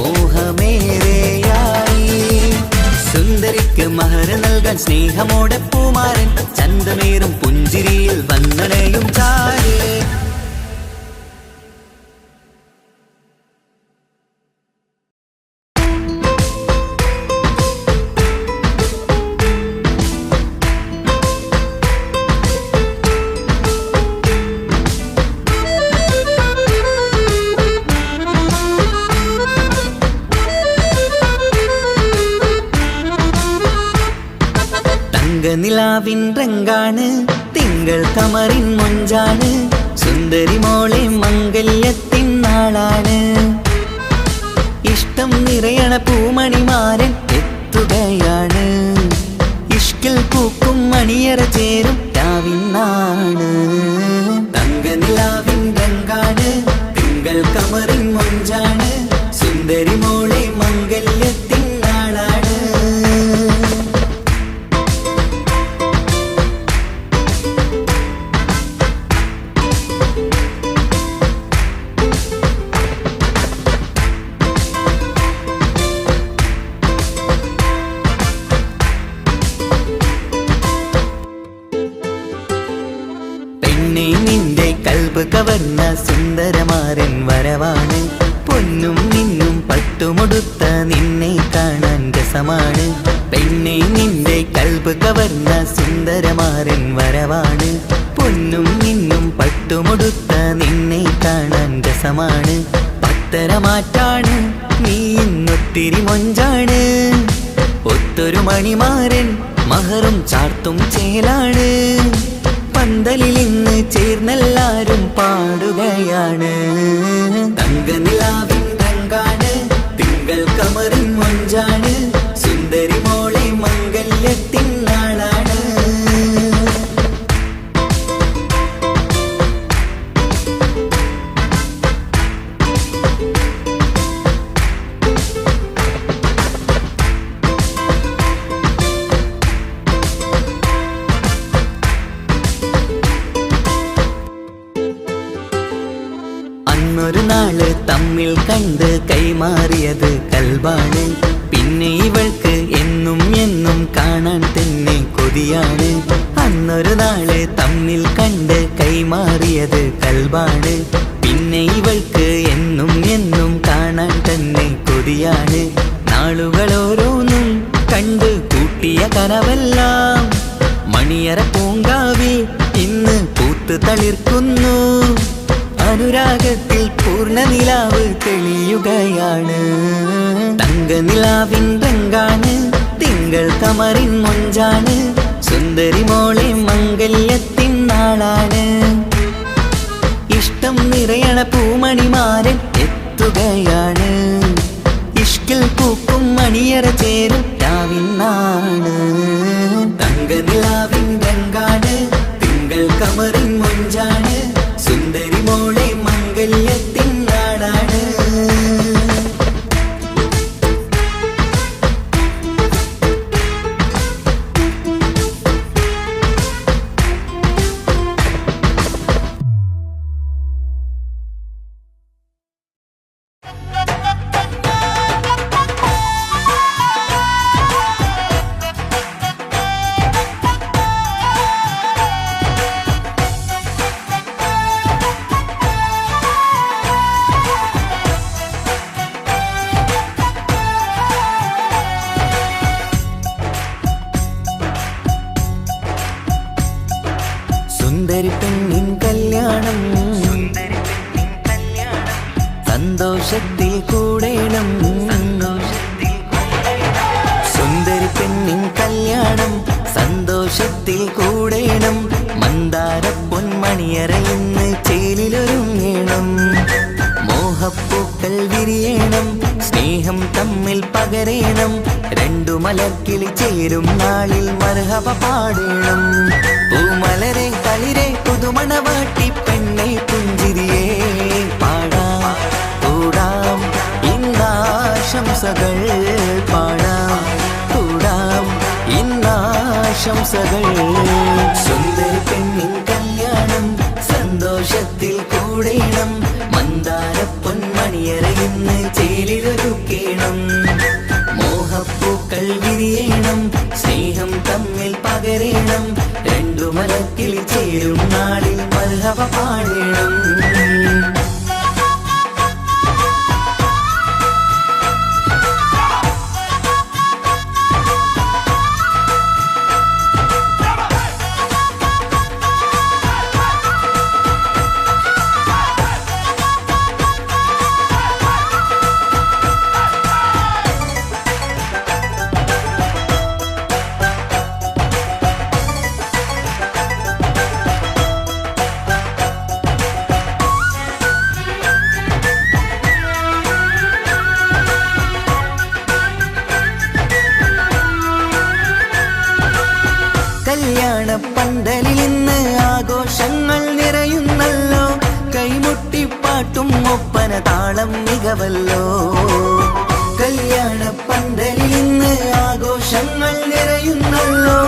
A: മോഹമേറെയായി. സുന്ദരിക്ക് മഹർ നൽകാൻ സ്നേഹമോടെ പൂമാരൻ, ചന്തമേറും പുഞ്ചിരിയിൽ വന്നണയും ചാര്. നിലാവിൻ രംഗാണ്, തിങ്കൾ കമറിൻ മൊഞ്ചാണ്, സുന്ദരി മോളെ മംഗല്യത്തിൻ നാളാണ്. ഇഷ്ടം നിറയണ പൂമണിമാരൻ എത്തുകയാണ്, ഇഷ്കിൽ പൂക്കും മണിയറ ചേരും രാവിനാണ്. തങ്കനിലാവിൻ രംഗാണ്, തിങ്കൾ കമറിൻ മൊഞ്ചാണ്, സുന്ദരി മോളെ മംഗല്യത്തിൻ നാളാണ്. നിന്റെ കൽബ് കവർന്ന സുന്ദരമാരൻ വരവാണ്, പൊന്നും മിന്നും പട്ടുമുടുത്ത നിന്നെ കാണാൻ രസമാണ്. പെണ്ണെ നിന്റെ കൽബ് കവർന്ന സുന്ദരമാരൻ വരവാണ്, പൊന്നും മിന്നും പട്ടുമുടുത്ത നിന്നെ കാണാൻ രസമാണ്. പത്തരമാറ്റാണ് നീ ഇന്നൊത്തിരി മൊഞ്ചാണ്, ഒത്തൊരു മണിമാരൻ മഹറും ചാർത്തും ചേലാണ്. പന്തലിൽ ഇന്ന് ചേർന്നെല്ലാരും പാടുകയാണ്, തങ്കനിലാവിൻ രംഗാണ്, തിങ്കൾ കമറിൻ മൊഞ്ചാണ്, സുന്ദരി മോളെ മംഗല്യത്തിൻ നാളാണ്. അന്നൊരു നാള് തമ്മിൽ കണ്ട് കൈമാറിയത് കൽബാണ്, പിന്നെ ഇവൾക്ക് എന്നും എന്നും കാണാൻ തന്നെ കൊതിയാണ്. അന്നൊരു നാള് തമ്മിൽ കണ്ട് കൈമാറിയത് കൽബാണ്, പിന്നെ ഇവൾക്ക് എന്നും എന്നും കാണാൻ തന്നെ കൊതിയാണ്. നാളുകൾ ഓരോന്നും കണ്ട് കൂട്ടിയ കനവെല്ലാം മണിയറ പൂങ്കാവിൽ ഇന്ന് പൂത്ത് തളിർക്കുന്നു. അനുരാഗത്തിൽ പൂർണ്ണ നിലാവ് തെളിയുകയാണ്, തങ്കനിലാവിൻ രംഗാണ്, തിങ്കൾ കമറിൻ മൊഞ്ചാണ്, സുന്ദരി മോളെ മംഗല്യത്തിൻ നാളാണ്. ഇഷ്ടം നിറയണ പൂമണിമാരൻ എത്തുകയാണ്, ഇഷ്കിൽ പൂക്കും മണിയറ ചേരും രാവിനാണ്. തങ്കനിലാവിൻ രംഗാണ്, തിങ്കൾ കമറിൻ മൊഞ്ചാണ്, സുന്ദരി മോളെ മംഗല്യത്തിൻ നാളാണ്. സുന്ദരി പെണ്ണിൻ കല്യാണം സന്തോഷത്തിൽ കൂടേണം സുന്ദരി പെണ്ണിൻ കല്യാണം സന്തോഷത്തിൽ കൂടേണം മന്ദാര പൊന്മണിയറയിന്ന് ചേലിലൊരുങ്ങേണം മോഹപ്പൂക്കൾ വിരിയണം സ്നേഹം തമ്മിൽ പകരേണം രണ്ടു മലർക്കിളി ചേരും നാളിൽ മർഹബ പാടേണം പൂമലരെ കളിരെ പുതുമണവാട്ടി പെണ്ണെ പുഞ്ചിരിയേ പാടാം കൂടാം ഇന്നാശംസകൾ പാടാം കൂടാം ഇന്നാശംസകൾ സുന്ദരി പെണ്ണിൻ കല്യാണം സന്തോഷത്തിൽ കൂടേണം മന്ദാര പൊന്മണിയറയിന്ന് ചേലിലൊരുക്കേണം മോഹപ്പൂക്കൾ വിരിയണം സ്നേഹം തമ്മിൽ പകരേണം രണ്ടു മലക്കിളി ചേരും നാളിൽ മർഹബ പാടേണം കല്യാണ പന്തലിൽ ഇന്ന് ആഘോഷങ്ങൾ നിറയുന്നല്ലോ കൈമുട്ടിപ്പാട്ടും ഒപ്പന താളം മികവല്ലോ കല്യാണ പന്തലിൽ ഇന്ന് ആഘോഷങ്ങൾ നിറയുന്നല്ലോ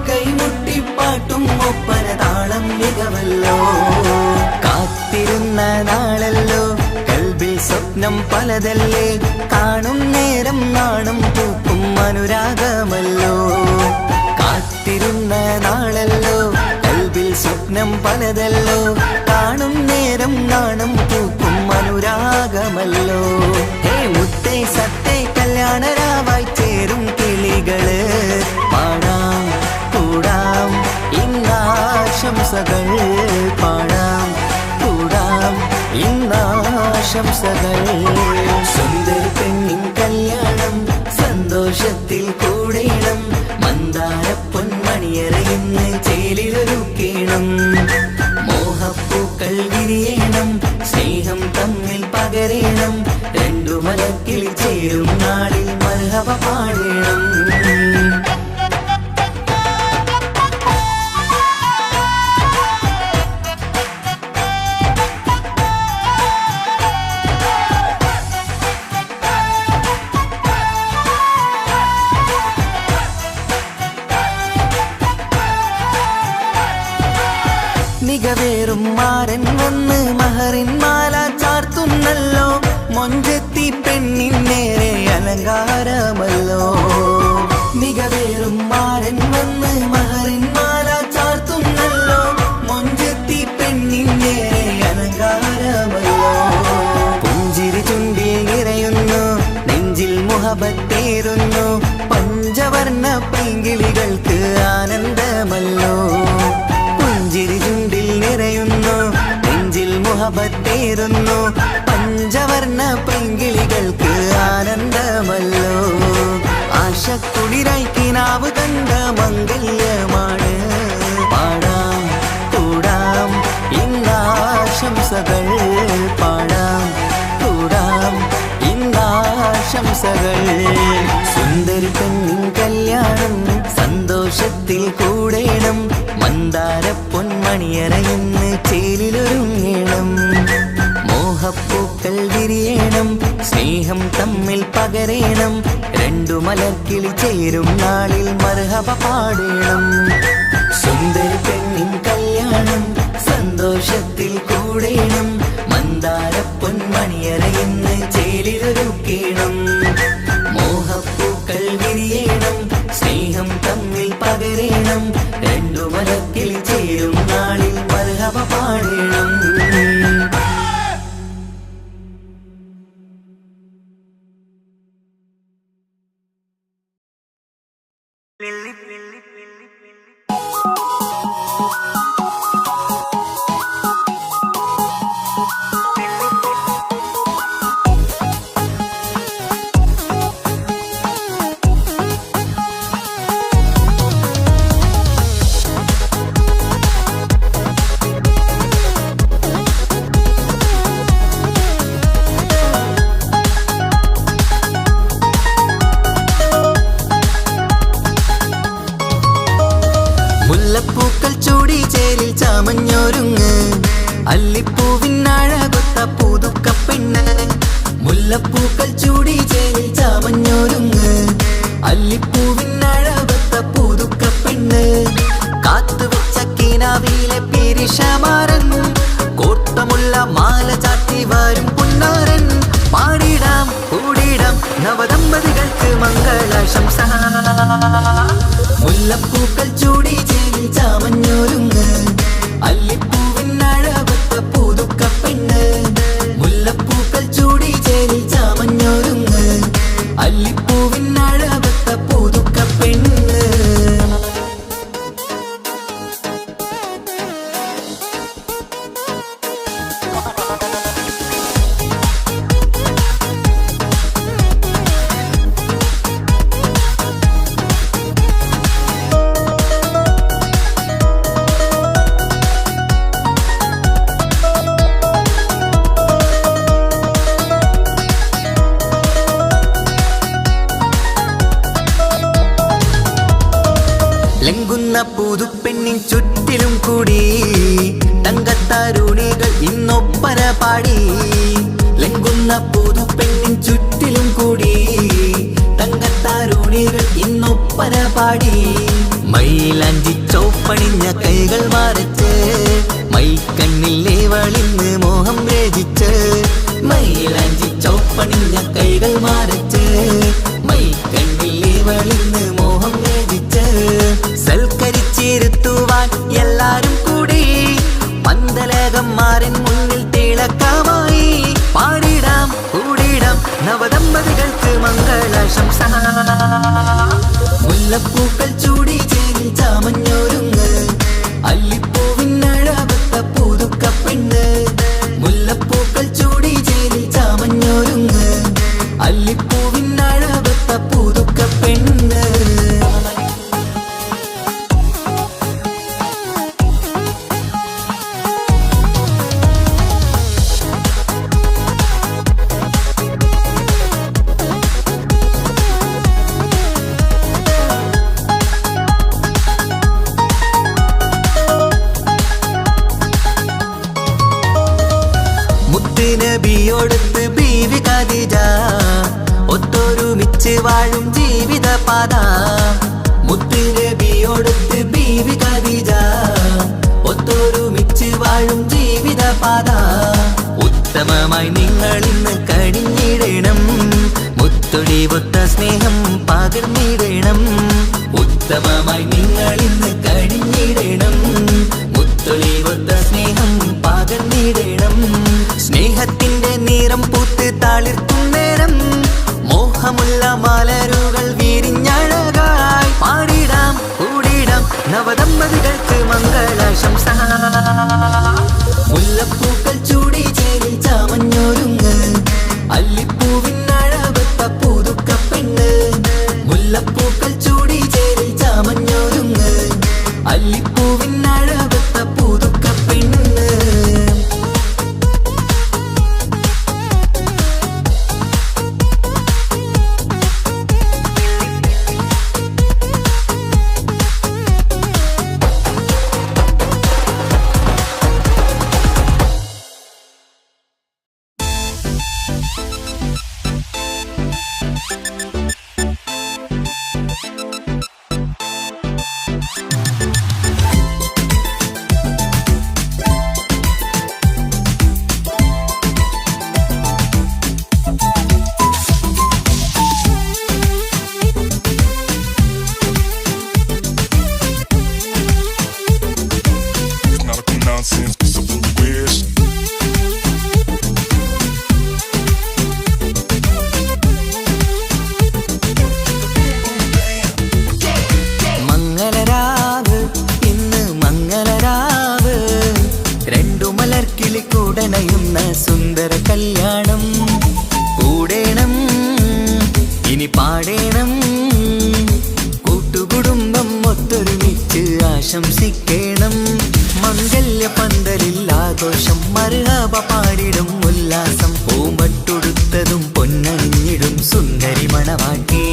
A: കൈമുട്ടിപ്പാട്ടും ഒപ്പന താളം മികവല്ലോ കാത്തിരുന്ന നാളല്ലോ കൽബിൽ സ്വപ്നം പലതല്ലേ കാണും നേരം നാണം പൂക്കും അനുരാഗമല്ലോ കാത്തിരുന്ന നാളല്ലോ കൽബിൽ സ്വപ്നം പലതല്ലോ കാണും നേരം നാണം പൂക്കും അനുരാഗമല്ലോ ഹേ മുത്തേ സത്തേ കല്യാണരാവായി ചേരും കിളികള് പാടാം കൂടാം ഇന്നാശംസകൾ പാടാം കൂടാം ഇന്നാശംസകൾ സുന്ദരി പെണ്ണിൻ കല്യാണം സന്തോഷത്തിൽ കൂടേണം മന്ദാര പൊന്മണിയറയിന്ന് ചേലിലൊരുക്കേണം മോഹപ്പൂക്കൾ വിരിയണം സ്നേഹം തമ്മിൽ പകരേണം രണ്ടു മലക്കിളി ചേരും നാളിൽ മർഹബ പാടേണം മികവേറും മാരൻ വന്ന് മഹറിൻ മാല ചാർത്തുന്നല്ലോ മൊഞ്ചെത്തി പെണ്ണിൻ നേരെ അലങ്കാരമല്ലോ മികവേറും മാരൻ വന്ന് മഹറിൻ മാല ചാർത്തുന്നല്ലോ മൊഞ്ചെത്തി പെണ്ണിൻ നേരെ അലങ്കാരമല്ലോ പുഞ്ചിരി ചുണ്ടിൽ നിറയുന്നു നെഞ്ചിൽ മുഹബത്തേറുന്നു പഞ്ചവർണ്ണ പൈങ്കിളികൾക്ക് ആനന്ദമല്ലോ പുഞ്ചിരി ചുണ്ടിൽ നിറയുന്നു നെഞ്ചിൽ മുഹബത്തേറുന്നു പഞ്ചവർണ്ണ പൈങ്കിളികൾക്ക് ആനന്ദമല്ലോ ആശക്കുളിരായി കിനാവ് കണ്ട മംഗല്യമാണ് പാടാം കൂടാം ഇന്നാശംസകൾ പാടാം കൂടാം ഇന്നാശംസകൾ സുന്ദരി പെണ്ണിൻ കല്യാണം സന്തോഷത്തിൽ കൂടേണം മന്ദാര പൊന്മണിയറയിന്ന് ചേലിലൊരുങ്ങേണം മോഹപ്പൂക്കൾ വിരിയണം സ്നേഹം തമ്മിൽ പകരേണം രണ്ടു മലർക്കിളി ചേരും നാളിൽ മർഹബ പാടേണം സുന്ദരി പെണ്ണിൻ കല്യാണം സന്തോഷത്തിൽ കൂടേണം മന്ദാര പൊന്മണിയറയിന്ന് ചേലിലൊരുക്കേണം മോഹപ്പൂക്കൾ വിരിയണം സ്നേഹം തമ്മിൽ പകരേണം രണ്ടു മലക്കിളി ചേരും നാളിൽ മർഹബ പാടേണം ചേലിൽ ചാമഞ്ഞൊരുങ്ങ് അല്ലിപ്പൂവിനഴകൊത്ത പുതുക്കപ്പെണ്ണ് മുല്ലപ്പൂക്കൾ ചൂടി ചേലിൽ ചാമഞ്ഞൊരുങ്ങ് അല്ലിപ്പൂവിനഴകൊത്ത പുതുക്കപ്പെണ്ണ് കാത്തുവെച്ച കിനാവിലെ പിരിശമാരൻ കോട്ടമുള്ള മാല ചാത്തി വരും പുന്നാരൻ പാടിടാം കൂടിടാം നവദമ്പതികൾക്ക് മംഗളാശംസ മുല്ലപ്പൂക്കൾ ചൂടി ചേലിൽ ചാമഞ്ഞൊരുങ്ങ് അല്ലിപ്പൂവിനഴകൊത്ത പുതുക്കപ്പെണ്ണ് മുല്ലപ്പൂക്കൾ ചൂടി ചേലിൽ ചാമഞ്ഞൊരുങ്ങ് അല്ലിപ്പൂവിനഴകൊത്ത പുതുക്കപ്പെണ്ണ് ലംഘുന്ന പുതുപ്പെണ്ണിൻ ചുറ്റിലും കൂടി തങ്കത്താരുണികൾ ഇന്നൊപ്പന പാടി ലംഘുന്ന പുതുപ്പെണ്ണിൻ ചുറ്റിലും കൂടി തങ്കത്താരുണികൾ ഇന്നൊപ്പന പാടി മൈലാഞ്ചി ചോപ്പണിഞ്ഞ കൈകൾ മറച്ച് മൈക്കണ്ണിലെ വളിന്ന് മോഹം രചിച്ച് മൈലാഞ്ചി ചോപ്പണിഞ്ഞ കൈകൾ മറച്ച് മൈക്കണ്ണിലെ വളിന്ന് മോഹം രചിച്ച് സൽക്കരിച്ചിരുത്തുവാൻ എല്ലാരും കൂടി പന്തലകന്മാരൻ മുന്നിൽ തിളക്കമായി പാടിടാം കൂടിടാം നവദമ്പതികൾക്ക് മംഗളാശംസ മുല്ലപ്പൂക്കൾ ചൂടി ചേലിൽ ചാമഞ്ഞൊരുങ്ങ് അല്ലിപ്പൂവിനഴകൊത്ത പുതുക്കപ്പെണ്ണ് മുല്ലപ്പൂക്കൾ ചൂടി ചേലിൽ ചാമഞ്ഞൊരുങ്ങ് അല്ലിപ്പൂവിനഴകൊത്ത പുതുക്കപ്പെണ്ണ് നബിയോടൊത്ത് ബീവി ഖദീജ ഒത്തൊരുമിച്ച് വാഴും ജീവിത പാത മുത്ത് നബിയോടൊത്ത് ബീവി ഖദീജ ഒത്തൊരുമിച്ച് വാഴും ജീവിത പാത ഉത്തമമായി നിങ്ങൾ ഇന്ന് കഴിഞ്ഞിടണം മുത്തൊടിവൊത്ത സ്നേഹം പകർന്നിടണം ഉത്തമമായി നിങ്ങൾ ഇന്ന് കഴിഞ്ഞിടണം മുത്തൊടിവൊത്ത സ്നേഹം പകർന്നിടണം സ്നേഹത്തിന്റെ നിറം പൂത്ത് താളിർക്കും നേരം മോഹമുള്ള മലരുകൾ വിരിഞ്ഞഴകായി പാടിടാം കൂടിടാം നവദമ്പതികൾക്ക് മംഗളാശംസ മുല്ലപ്പൂക്കൾ ചൂടി ചേലിൽ ചാമഞ്ഞൊരുങ്ങ് അല്ലിപ്പൂവിനഴകൊത്ത പുതുക്കപ്പെണ്ണ് മുല്ലപ്പൂക്കൾ ചൂടി ചേലിൽ ചാമഞ്ഞൊരുങ്ങ് അല്ലിപ്പൂവിനഴകൊത്ത പുതുക്കപ്പെണ്ണ് കൂടണയുന്ന സുന്ദര കല്യാണം കൂടേണം ഇനി പാടേണം കൂട്ടുകുടുംബം ഒത്തൊരുമിച്ച് ആശംസിക്കണം മംഗല്യ പന്തലിൽ ആഘോഷം മർഹബ പാടിടും ഉല്ലാസം പൂമ്പട്ടൊടുത്തതും പൊന്നണിഞ്ഞിടും സുന്ദരി മണവാട്ടി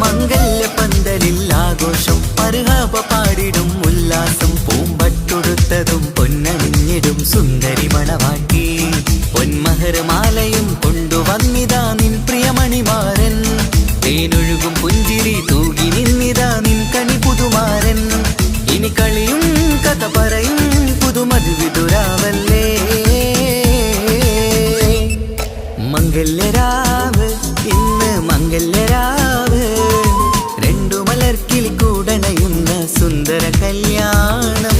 A: മംഗല്യ പന്തലിൽ ആഘോഷം മർഹബ പാടിടും ഉല്ലാസം പൂമ്പട്ടൊടു തൊട്ടുടുത്തതും പൊന്നണിഞ്ഞിടും സുന്ദരി മണവാട്ടി പൊന്മഹർമാലയും കൊണ്ടുവന്നിതാ നിൻ പ്രിയമണിമാരൻ തേനൊഴുകും പുഞ്ചിരി തൂകി നിന്നിതാ നിൻ കണി പുതുമാരൻ ഇനി കളിയും കഥ പറയും പുതുമധുവിതുരാവല്ലേ മംഗല്യരാവ് ഇന്ന് മംഗല്യരാവ് രണ്ടു മലർക്കിളി കൂടണയുന്ന സുന്ദര കല്യാണം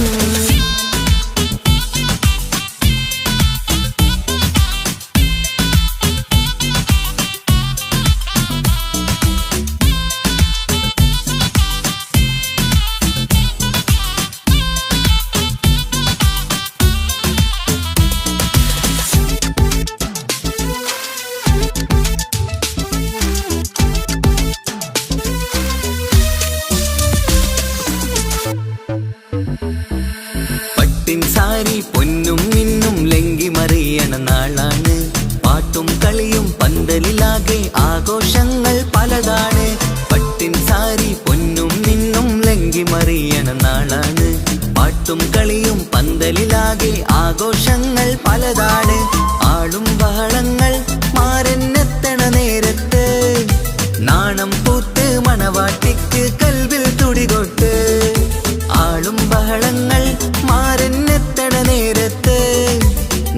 A: സാരി പൊന്നും മിന്നും ലങ്കി മറിയണ നാളാണ് പാട്ടും കളിയും പന്തലിലാകെ ആഘോഷങ്ങൾ പലതാണ് പട്ടിൻ സാരി പൊന്നും മിന്നും ലങ്കി മറിയണ നാളാണ് പാട്ടും കളിയും പന്തലിലാകെ ആഘോഷങ്ങൾ പലതാണ് ആളും ബഹളങ്ങൾ മാറന്നെത്തണ നേരത്ത് നാണം പൂത്ത് മണവാട്ടിക്ക് കൽവിൽ തുടികൊട്ട് ആളും ബഹളങ്ങൾ മാറന്നെത്തണ നേരത്ത്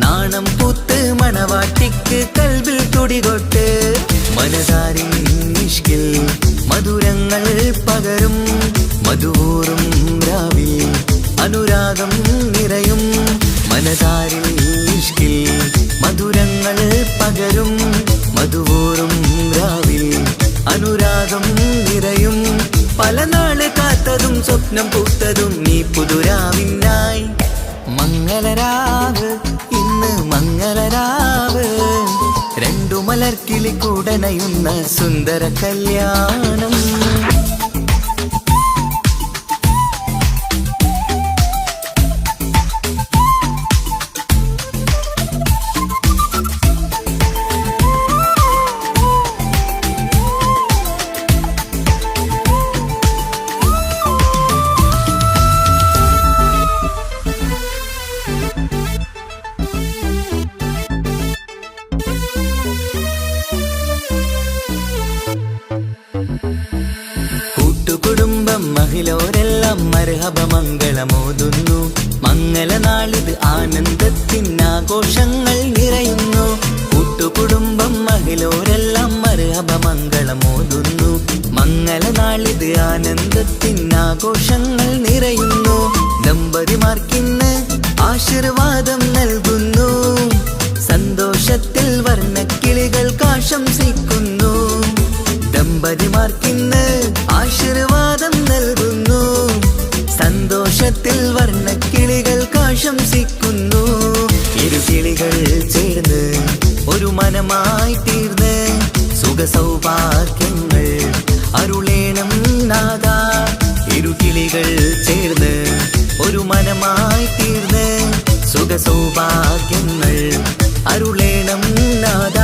A: നാണം പൂത്ത് മണവാട്ടിക്ക് കൽവിൽ തുടികൊട്ട് മനതാരിൻ ഇഷ്കിൽ മധുരങ്ങൾ പകരും മധുവൂറും രാവിൽ അനുരാഗം നിറയും മനതാരിൻ ഇഷ്കിൽ മധുരങ്ങൾ പകരും മധുവൂറും രാവിൽ അനുരാഗം നിറയും പല നാള് കാത്തതും സ്വപ്നം പൂത്തതും നീ പുതുരാവിനായി മംഗളരാവ് ഇന്ന് മംഗളരാവ് രണ്ടു മലർക്കിളി കൂടണയുന്ന സുന്ദര കല്യാണം കൂട്ടുകുടുംബം മഹിളോരെല്ലാം മർഹബ മംഗളമോതുന്നു മംഗളനാളിത് ആനന്ദത്തിനാഘോഷങ്ങൾ നിറയുന്നു കൂട്ടുകുടുംബം മഹിളോരെല്ലാം മർഹബ മംഗളമോതുന്നു മംഗളനാളിത് ആനന്ദത്തിനാഘോഷങ്ങൾ നിറയുന്നു ദമ്പതിമാർക്കിന്ന് ആശീർവാദം നൽകുന്നു സന്തോഷത്തിൽ വർണ്ണക്കിളികൾ ആശംസിക്കുന്നു ദമ്പതിമാർക്കിന്ന് ആശീർവാദം നൽകുന്നു സന്തോഷത്തിൽ വർണ്ണക്കിളികൾ ആശംസിക്കുന്നു ഇരുകിളികൾ ചേർന്ന് ഒരു മനമായി തീർന്ന് സുഖസൗഭാഗ്യങ്ങൾ അരുളേണം നാദ ഇരുകിളികൾ ചേർന്ന് ഒരു മനമായി തീർന്ന് സുഖസൗഭാഗ്യങ്ങൾ അരുളേണം നാദ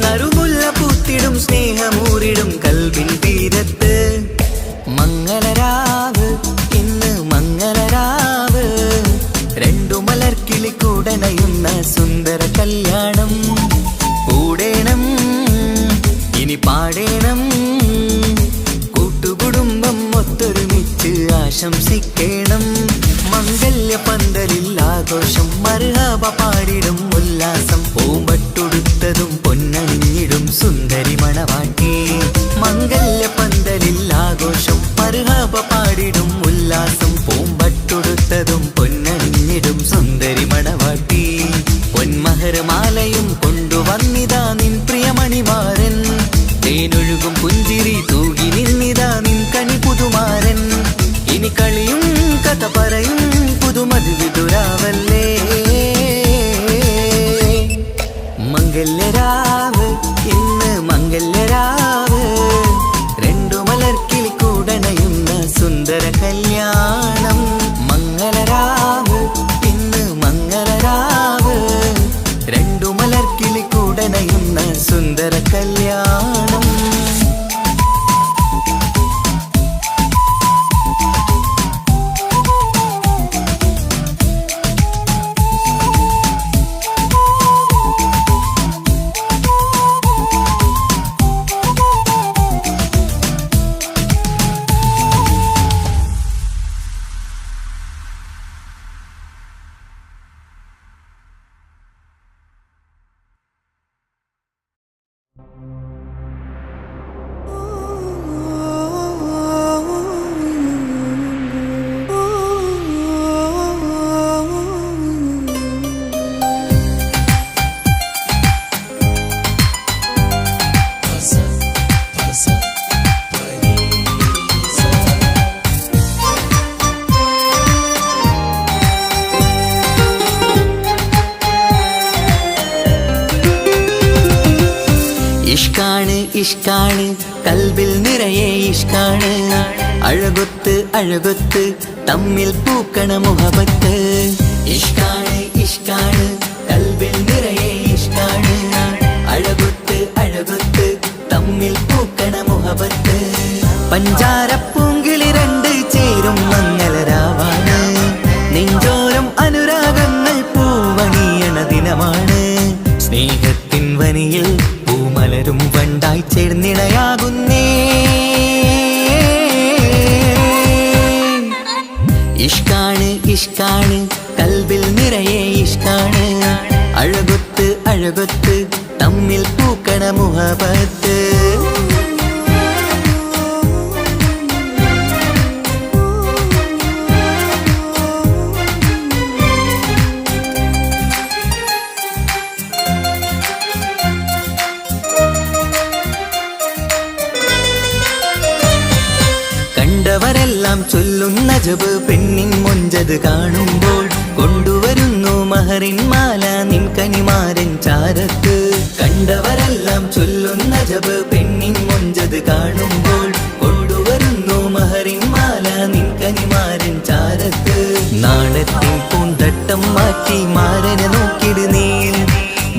A: നറുമുല്ല പൂത്തിടും സ്നേഹമൂരിടും കൽവിൻ തീരത്ത് മംഗളരാവ് ഇന്ന് മംഗളരാവ് രണ്ടു മലർക്കിളി കൂടണയുന്ന സുന്ദര കല്യാണം കൂടേണം ഇനി പാടേണം കൂട്ടുകുടുംബം ഒത്തൊരുമിച്ച് ആശംസിക്കണം മംഗല്യ പന്തലിൽ ആഘോഷം മർഹബ പാടിടും ഉല്ലാസം പൂമ്പട്ടുടുത്തതും പൊന്നണിഞ്ഞിടും സുന്ദരി മണവാട്ടി മംഗല്യ പന്തലിൽ ആഘോഷം മർഹബ പാടിടും ഉല്ലാസം പൂമ്പട്ടുടുത്തതും പൊന്നണിഞ്ഞിടും സുന്ദരി മണവാട്ടി പൊന്മഹർമാലയും കൊണ്ടുവന്നിതാ നിൻ പ്രിയമണിമാരൻ തേനൊഴുകും പുഞ്ചിരി തൂകി നിന്നിതാ നിൻ കണി പുതുമാരൻ ഇനി കളിയും കഥ പറയും പുതുമധുവിതുരാവല്ലേ മംഗല്യരാവ് ഇന്ന് മംഗല്യരാവ് ഇഷ്കാണ് ഇഷ്കാണ് കൽബിൽ നിറയെ ഇഷ്കാണ് അഴകൊത്ത് അഴകൊത്ത് തമ്മിൽ പൂക്കണ മുഹബത്ത് ഇഷ്കാണ് ഇഷ്കാണ് കൽബിൽ നിറയെ ഇഷ്കാണ് അഴകൊത്ത് അഴകൊത്ത് തമ്മിൽ പൂക്കണ മുഹബത്ത് പഞ്ചാരപ്പൂങ്കിളി രണ്ട് ചേരും മംഗളരാവാണ് നെഞ്ചോരം അനുരാഗങ്ങൾ പൂവണിയണ ദിനമാണ് സ്നേഹത്തിൻ വനിയിൽ പൂമലരും വണ്ടായി ചേർന്നിണയാകുന്നേ ഇഷ്കാണ് ഇഷ്കാണ് കൽബിൽ നിറയെ ഇഷ്കാണ് അഴകൊത്ത് അഴകൊത്ത് തമ്മിൽ പൂക്കണ മുഹബത്ത് കണ്ടവരെല്ലാം ചൊല്ലുന്ന ജബ് പെണ്ണിൻ മൊഞ്ചത് കാണുമ്പോൾ കൊണ്ടുവരുന്നു മഹറിൻ മാല നിൻ കനിമാരൻ ചാരത്ത് കണ്ടവരെല്ലാം ചൊല്ലുന്ന ജബ് പെണ്ണിൻ മൊഞ്ചത് കാണുമ്പോൾ കൊണ്ടുവരുന്നു മഹറിൻ മാല നിൻ കനിമാരൻ ചാരത്ത് നാണത്തിൻ പൂന്തട്ടം മാറ്റി മാരനെ നോക്കിട് നീ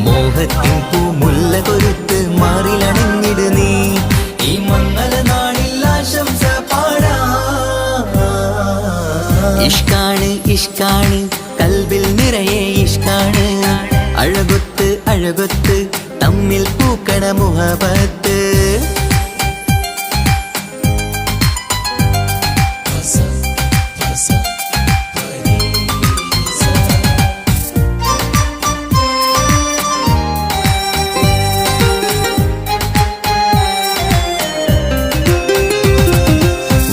A: മോഹത്തിൻ പൂമുല്ല കൊരുത്ത് മാറിലണഞ്ഞിട് നീ ഈ മംഗള നാളിൽ ആശംസ ഇഷ്കാണ് ഇഷ്കാണ് കൽബിൽ നിറയെ ഇഷ്കാണ് അഴകൊത്ത് അഴകൊത്ത് തമ്മിൽ പൂക്കണ മുഹബത്ത്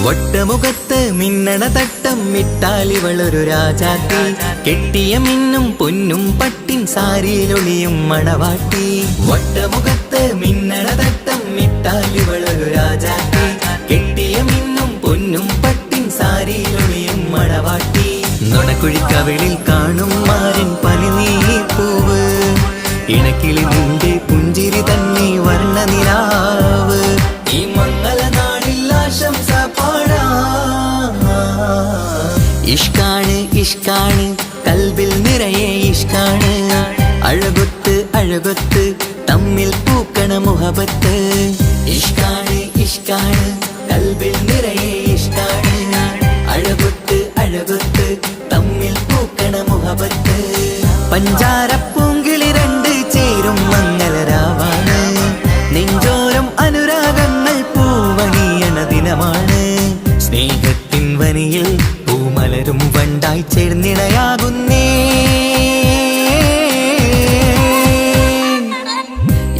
A: വട്ടമുഖത്ത് മിന്നണ തട്ടം മിട്ടാലിവളൊരു രാജാത്തി കെട്ടിയ മിന്നും പൊന്നും പട്ടിൻ സാരിയിലൊളിയും മണവാട്ടി വട്ടമുഖത്ത് മിന്നണ തട്ടം മിട്ടാലിവളൊരു രാജാത്തി കെട്ടിയ മിന്നും പൊന്നും പട്ടിൻ സാരിയിലൊളിയും മണവാട്ടി നുണക്കുഴിക്കവിളിൽ കാണും മാരൻ പനിനീർപ്പൂവ് ഇണക്കിളി നിന്റെ പുഞ്ചിരി തന്നെ വർണ്ണനിലാവ് ഈ മംഗള നാളിൽ ആശംസ ഇഷ്കാണ് ഇഷ്കാണ് കൽബിൽ നിറയെ ഇഷ്കാണ് അഴകൊത്ത് അഴകൊത്ത് തമ്മിൽ പൂക്കണ മുഹബത്ത് ഇഷ്കാണ് ഇഷ്കാണ് കൽബിൽ നിറയെ ഇഷ്കാണ് അഴകൊത്ത് അഴകൊത്ത് തമ്മിൽ പൂക്കണ മുഹബത്ത് പഞ്ചാരപ്പൂങ്കിളി രണ്ട് ചേരും മംഗളരാവാണ് നെഞ്ചോരം അനുരാഗങ്ങൾ പൂവണിയണ ദിനമാണ് സ്നേഹത്തിൻ വനിയിൽ പൂമലരും വണ്ടായി ചേർന്നിണയാകുന്നേ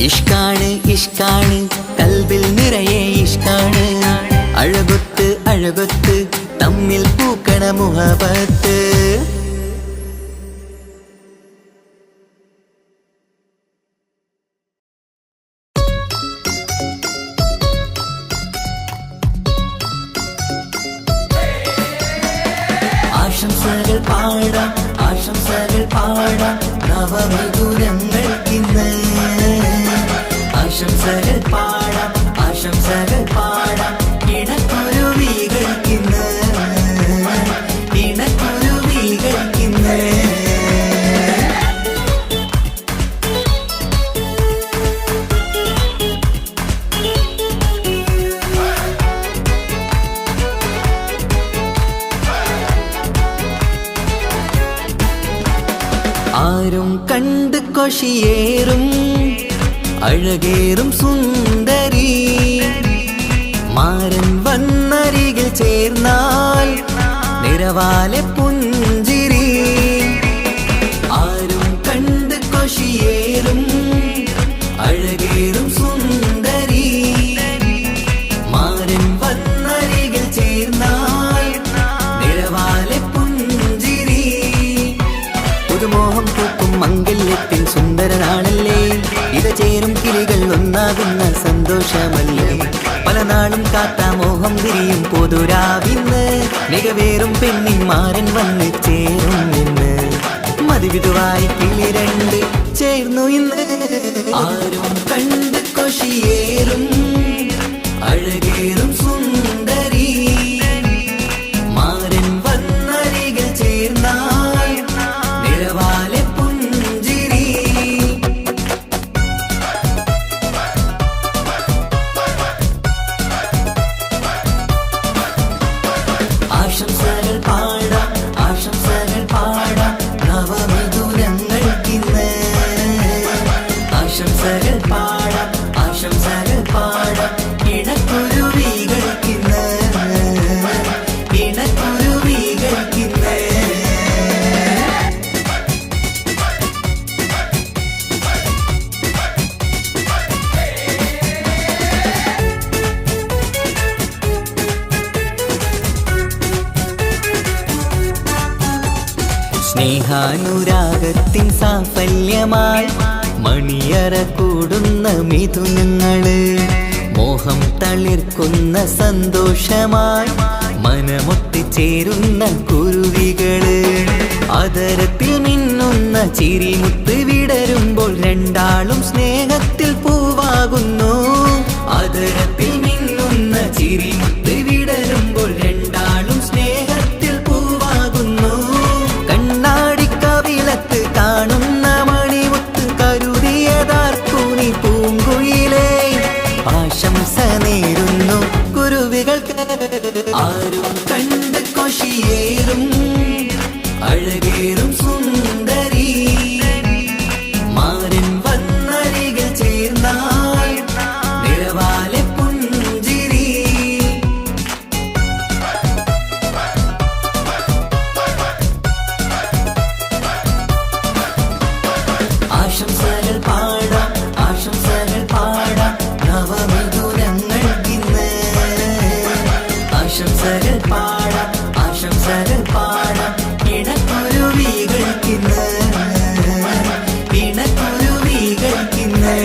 A: ഇഷ്കാണ് ഇഷ്കാണ് കൽബിൽ നിറയെ ഇഷ്കാണ് അഴകൊത്ത് അഴകൊത്ത് തമ്മിൽ പൂക്കണ മുഹബത്ത് ആശംസകൾ പാടാം ആശംസകൾ പാടാം നവമധുരങ്ങൾക്കിന്ന് ആശംസകൾ പാടാം ആശംസകൾ പാടാം ഇണക്കുരുവികൾക്കിന്ന് ഇണക്കുരുവികൾക്കിന്ന് ആരും കണ്ട് കൊഷിയേറും അഴകേറും സുന്ദരി മാരൻ വന്നരികിൽ ചേർന്നാൽ നിറവാലെ പുഞ്ചിരി ആരും കണ്ട് കൊഷിയേറും അഴകേറും സുന്ദരി മാരൻ വന്നരികിൽ ചേർന്നാൽ നിറവാലെ പുഞ്ചിരി പുതുമോഹം പൂക്കും മംഗല്യത്തിൻ സുന്ദരനാണല്ലേ ഇത ചേരും കിളികൾ ഒന്നാകുന്ന സന്തോഷമല്ലേ പല നാളും കാത്ത മോഹം വിരിയും പൊതുരാവിന്ന് മികവേറും പെണ്ണിൻ മാരൻ വന്ന് ചേരും ഇന്ന് മതിവിധുവായി കിളി രണ്ട് ചേർന്നു ഇന്ന് ആരും കണ്ട് കൊഷിയേ സ്നേഹാനുരാഗത്തിൻ സാഫല്യമായി മണിയറ കൂടുന്ന മിഥുനങ്ങള്, മോഹം തളിർക്കുന്ന സന്തോഷമായി മനമൊട്ടിച്ചേരുന്ന കുരുവികള്, അതരത്തിൽ മിന്നുന്ന ചിരിമുത്ത് വിടരുമ്പോൾ രണ്ടാളും സ്നേഹത്തിൽ പൂവാകുന്നു. അതരത്തിൽ മിന്നുന്ന ചിരിമുത്ത് വിടരുമ്പോൾ രണ്ടാളും സ്നേഹത്തിൽ പൂവാകുന്നു. കണ്ണാടിക്കവിളത്ത് കാണുന്ന മണിമുത്ത് കരുതിയതാർക്കൂനി പൂങ്കുയിലേ, ആശംസ നേരുന്നു കുരുവികൾക്ക്. ആരും കണ്ട് കൊഷിയേറും അഴകേറും സുന്ദരി, മാരൻ വന്നരികിൽ ചേർന്നാൽ നിറവാലെ പുഞ്ചിരി. ആശംസകൾ പാടാം, ആശംസകൾ പാടാം നവമിഥുനങ്ങൾക്കിന്ന്. ആശംസകൾ പാടാം, ആശംസകൾ പാടാം ഇണക്കുരുവികൾക്കിന്ന്, ഇണക്കുരുവികൾക്കിന്ന്.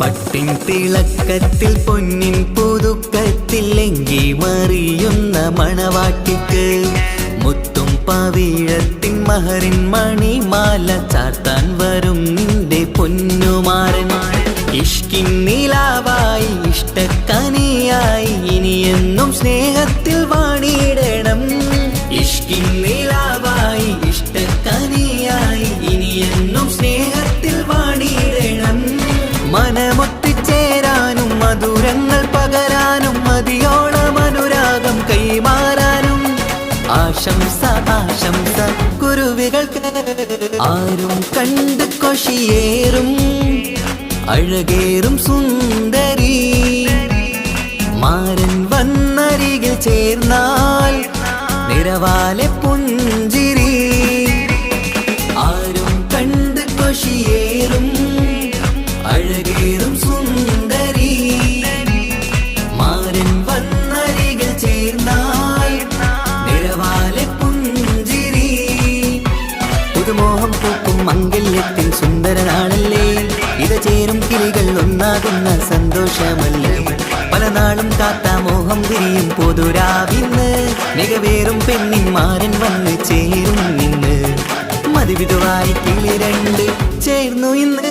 A: പട്ടിൻ തിളക്കത്തിൽ പൊന്നിൻ പുതുക്കത്തിൽ എങ്കി മറിയുന്ന മണവാട്ടിക്ക്, മുത്തും പവിഴത്തിൻ മഹറിൻ മണിമാല ചാർത്താൻ വരും നിന്റെ പൊന്നുമാരൻ. ഇഷ്കിൻ നിലാവായി ഇഷ്ടക്കനിയായി ഇനിയെന്നും സ്നേഹത്തിൽ വാണിയിടണം. ഇഷ്കിൻ നിലാവായി ഇഷ്ടക്കനിയായി ഇനിയെന്നും സ്നേഹത്തിൽ വാണിയിടണം. മനമൊട്ടിച്ചേരാനും മധുരങ്ങൾ പകരാനും മതിയോളം അനുരാഗം കൈമാറാനും ആശംസ, ആശംസ കുരുവികൾക്ക്. ആരും കണ്ട് കൊഷിയേറും അഴകേറും സുന്ദരി, മാരൻ വന്നരികിൽ ചേർന്നാൽ നിറവാലെ പുഞ്ചിരി. ആരും കണ്ട് കൊഷിയേറും അഴകേറും സുന്ദരി, മാരൻ വന്നരികിൽ ചേർന്നാൽ നിറവാലെ പുഞ്ചിരി. പുതുമോഹം പൂക്കും മംഗല്യത്തിൻ സുന്ദരനാണല്ലേ, ഇത ചേരും കിളികൾ ഒന്നാകുന്ന സന്തോഷമല്ലേ. പല നാളും കാത്ത മോഹം വിരിയും പൊതുരാവിന്ന്, മികവേറും പെണ്ണിൻ മാരൻ വന്ന് ചേരും ഇന്ന്. മതിവിധുവായി കിളി രണ്ട് ചേർന്നു ഇന്ന്.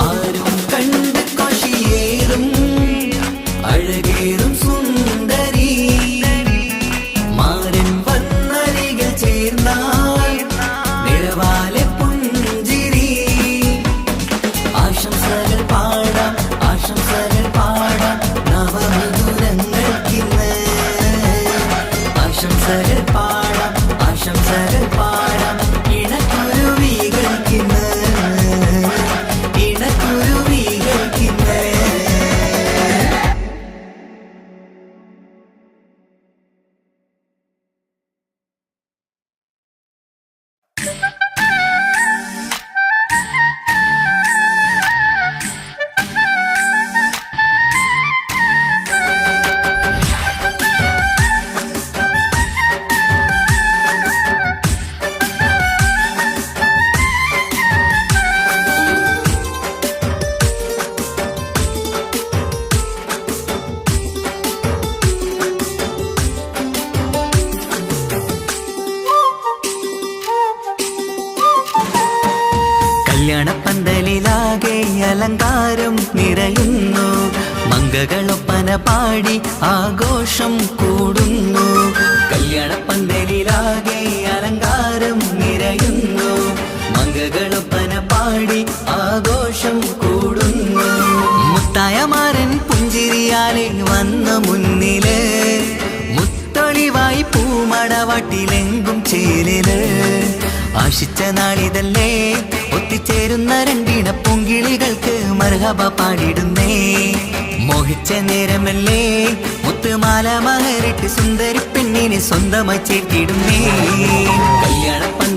A: ആരും കണ്ട് കൊഷിയേറും അഴകേറും സുന്ദരി, മാരൻ വന്നരികിൽ ചേർന്നാൽ നിറവാലെ പുഞ്ചിരി. ആശംസകൾ പാടാം, ആശംസകൾ പാടാം നവമിഥുനങ്ങൾക്കിന്ന്. ആശംസകൾ പാടാം, ആശംസകൾ പാടാം ഇണക്കുരുവികൾക്കിന്ന്, ഇണക്കുരുവികൾക്കിന്ന്. കല്യാണപ്പന്തലിലാകെ അലങ്കാരം നിറയുന്നു, മംഗകളൊപ്പന പാടി ആഘോഷം കൂടുന്നു. കല്യാണപ്പന്തലിലാകെ അലങ്കാരം നിറയുന്നു, മംഗകളൊപ്പന പാടി ആഘോഷം കൂടുന്നു. മുത്തായ മാരൻ പുഞ്ചിരിയാലെ വന്നു മുന്നില്, മുത്തൊളിവായി പൂമടവാട്ടിലെങ്കും ചേലില്. ആശിച്ച നാളിതല്ലേ ഒത്തിച്ചേരുന്ന രണ്ടിണ പൂങ്കിളികൾക്ക് മർഹബ പാടിടുന്നേ. മോഹിച്ച നേരമല്ലേ മുത്തുമാല മഹരിട്ട് സുന്ദരി പെണ്ണിനെ സ്വന്തമായി ചേർത്തിടുന്നേ. കല്യാണപ്പന്തലിലാകെ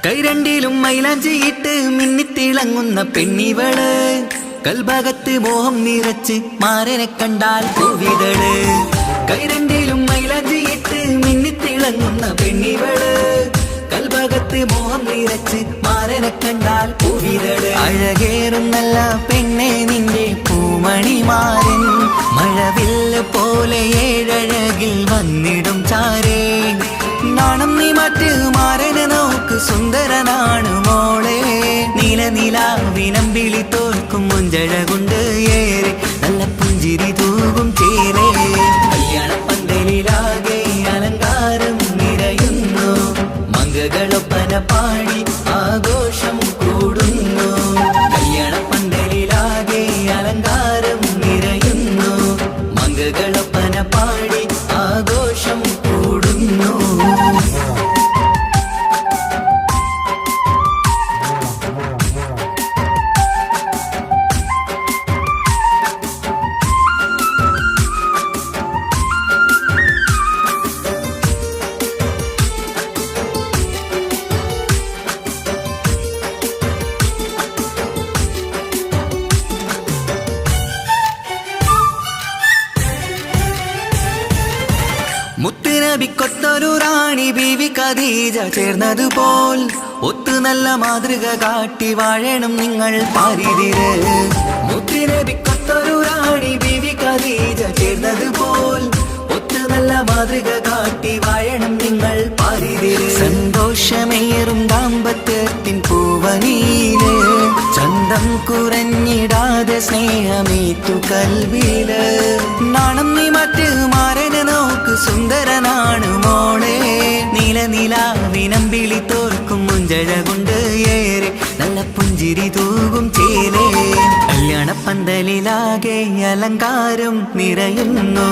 A: കൈരണ്ടിലും മൈലാഞ്ചിയിട്ട് മിന്നിത്തിളങ്ങുന്ന പെണ്ണിവള് കൽഭാഗത്ത് മോഹം നിറച്ച് മാരനെ കണ്ടാൽ പൂവിതള് കൈരണ്ടിലും മൈലാഞ്ചിയിട്ട് മിന്നിത്തിളങ്ങുന്ന പെണ്ണിവള് കൽഭാഗത്ത് മോഹം നിറച്ച് മാരനെ കണ്ടാൽ പൂവിതള് അഴകേറും നല്ല പെണ്ണെ നിന്റെ പൂമണിമാരൻ മഴവില്ല് പോലെ ഏഴഴകിൽ വന്നിടും ചാരേ നാണം നീ മറ്റ് മാരനെ നോക്ക് സുന്ദരനാണ് മോളെ നീലനിലാവിനമ്പിളി തോൽക്കും മുഞ്ചഴകൊണ്ട് ഏറെ നല്ല പുഞ്ചിരി തൂകും ചേരേ കല്യാണപ്പന്തലിലാകെ അലങ്കാരം നിറയുന്നു മംഗകളൊപ്പന പാടി ആഘോഷം കൂടുന്നു കല്യാണപ്പന്തലിലാകെ അലങ്കാരം നിറയുന്നു മംഗകളൊപ്പന പാടി ആഘോഷം കൂടുന്നു മുത്തുനബിക്കൊത്തൊരു റാണി ബീവി ഖദീജ ചേർന്നതുപോൽ ഒത്തു നല്ല മാതൃക കാട്ടി വാഴണം നിങ്ങൾ പാരിതിര് മുത്തുനബിക്കൊത്തൊരു റാണി ബീവി ഖദീജ ചേർന്നതുപോൽ ഒത്തു നല്ല മാതൃക കാട്ടി വാഴണം നിങ്ങൾ പാരിതിര് സന്തോഷമേറും ദാമ്പത്യത്തിൻ പൂവനീല് ചന്തം കുറഞ്ഞിടാതെ സ്നേഹമേറ്റു കൽവില് നാണം നീ മറ്റ് മാരനെ നോക്ക് സുന്ദരനാണ് മോളെ നീലനിലാവിനമ്പിളി തോൽക്കും മുഞ്ചഴകൊണ്ട് ഏറെ നല്ല പുഞ്ചിരി തൂകും ചേലേ കല്യാണപ്പന്തലിലാകെ അലങ്കാരം നിറയുന്നു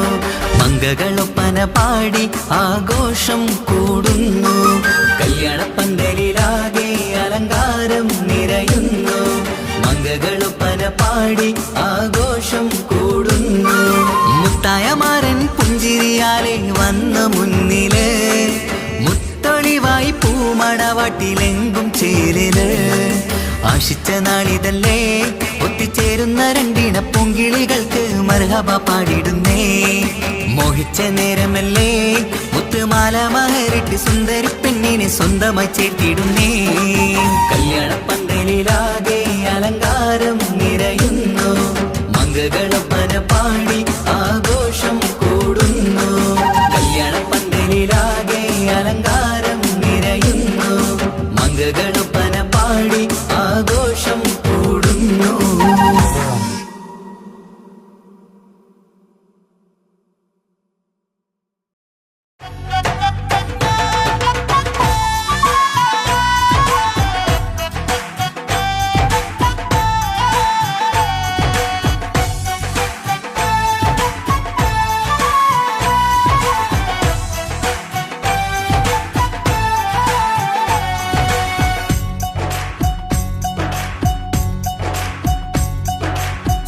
A: മംഗകളൊപ്പന പാടി ആഘോഷം കൂടുന്നു കല്യാണപ്പന്തലിലാകെ അലങ്കാരം നിറയുന്നു മംഗകളൊപ്പന പാടി ആഘോഷം കൂടുന്നു മുത്തായ മാരൻ പുഞ്ചിരിയാലെ വന്ന മുന്നില് മുത്തൊളിവായി പൂമണവാട്ടിലെങ്കും ചേലില് ആശിച്ച നാളിതല്ലേ ഒത്തിച്ചേരുന്ന രണ്ടിന പൊങ്കിളികൾക്ക് മർഹബ പാടിടുന്നേ മോഹിച്ച നേരമല്ലേ മുത്തുമാല മഹരിട്ട് സുന്ദരി പെണ്ണിനെ സ്വന്തമായി ചേർത്തിടുന്നേ കല്യാണപ്പന്തലിലാകെ അലങ്കാരം നിറയുന്നു മംഗകളൊപ്പന പാടി ആഘോഷം കൂടുന്നു കല്യാണപ്പന്തലിലാകെ അലങ്കാരം നിറയുന്നു മംഗകളൊപ്പന പാടി ആഘോഷം കൂടുന്നു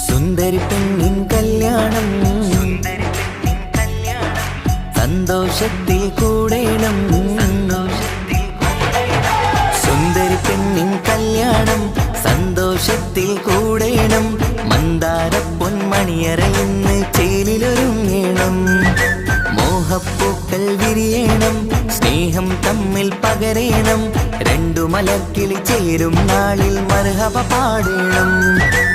A: സുന്ദരി പെണ്ണിൻ കല്യാണം സന്തോഷത്തിൽ കൂടേണം സുന്ദരി പെണ്ണിൻ കല്യാണം സന്തോഷത്തിൽ കൂടേണം മന്ദാര പൊന്മണിയറയിന്ന് ചേലിലൊരുങ്ങേണം മോഹപ്പൂക്കൾ വിരിയണം സ്നേഹം തമ്മിൽ പകരേണം രണ്ടു മലക്കിളി ചേരും നാളിൽ മർഹബ പാടേണം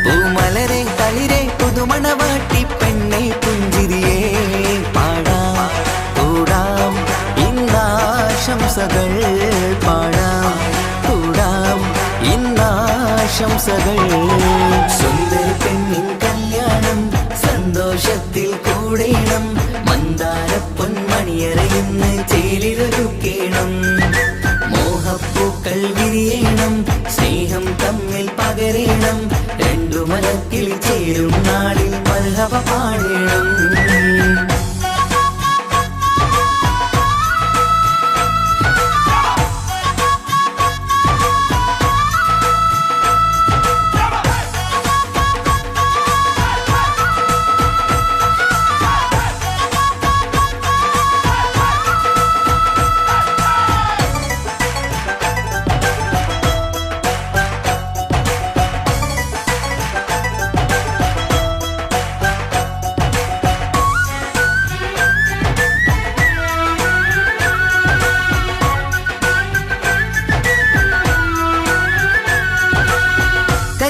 A: പൂമലരെ തളിരെ പുതുമണവാട്ടി പെണ്ണെ പുഞ്ചിരിയേ പാടാം കൂടാം ഇന്നാശംസകൾ പാടാം കൂടാം ഇന്നാശംസകൾ സുന്ദരി പെണ്ണിൻ കല്യാണം സന്തോഷത്തിൽ കൂടേണം മന്ദാര പൊന്മണിയറയിന്ന് ചേലിലൊരുക്കേണം മോഹപ്പൂക്കൾ വിരിയണം സ്നേഹം തമ്മിൽ പകരേണം രണ്ടു മലക്കിളി ചേരും നാളിൽ മർഹബ പാടേണം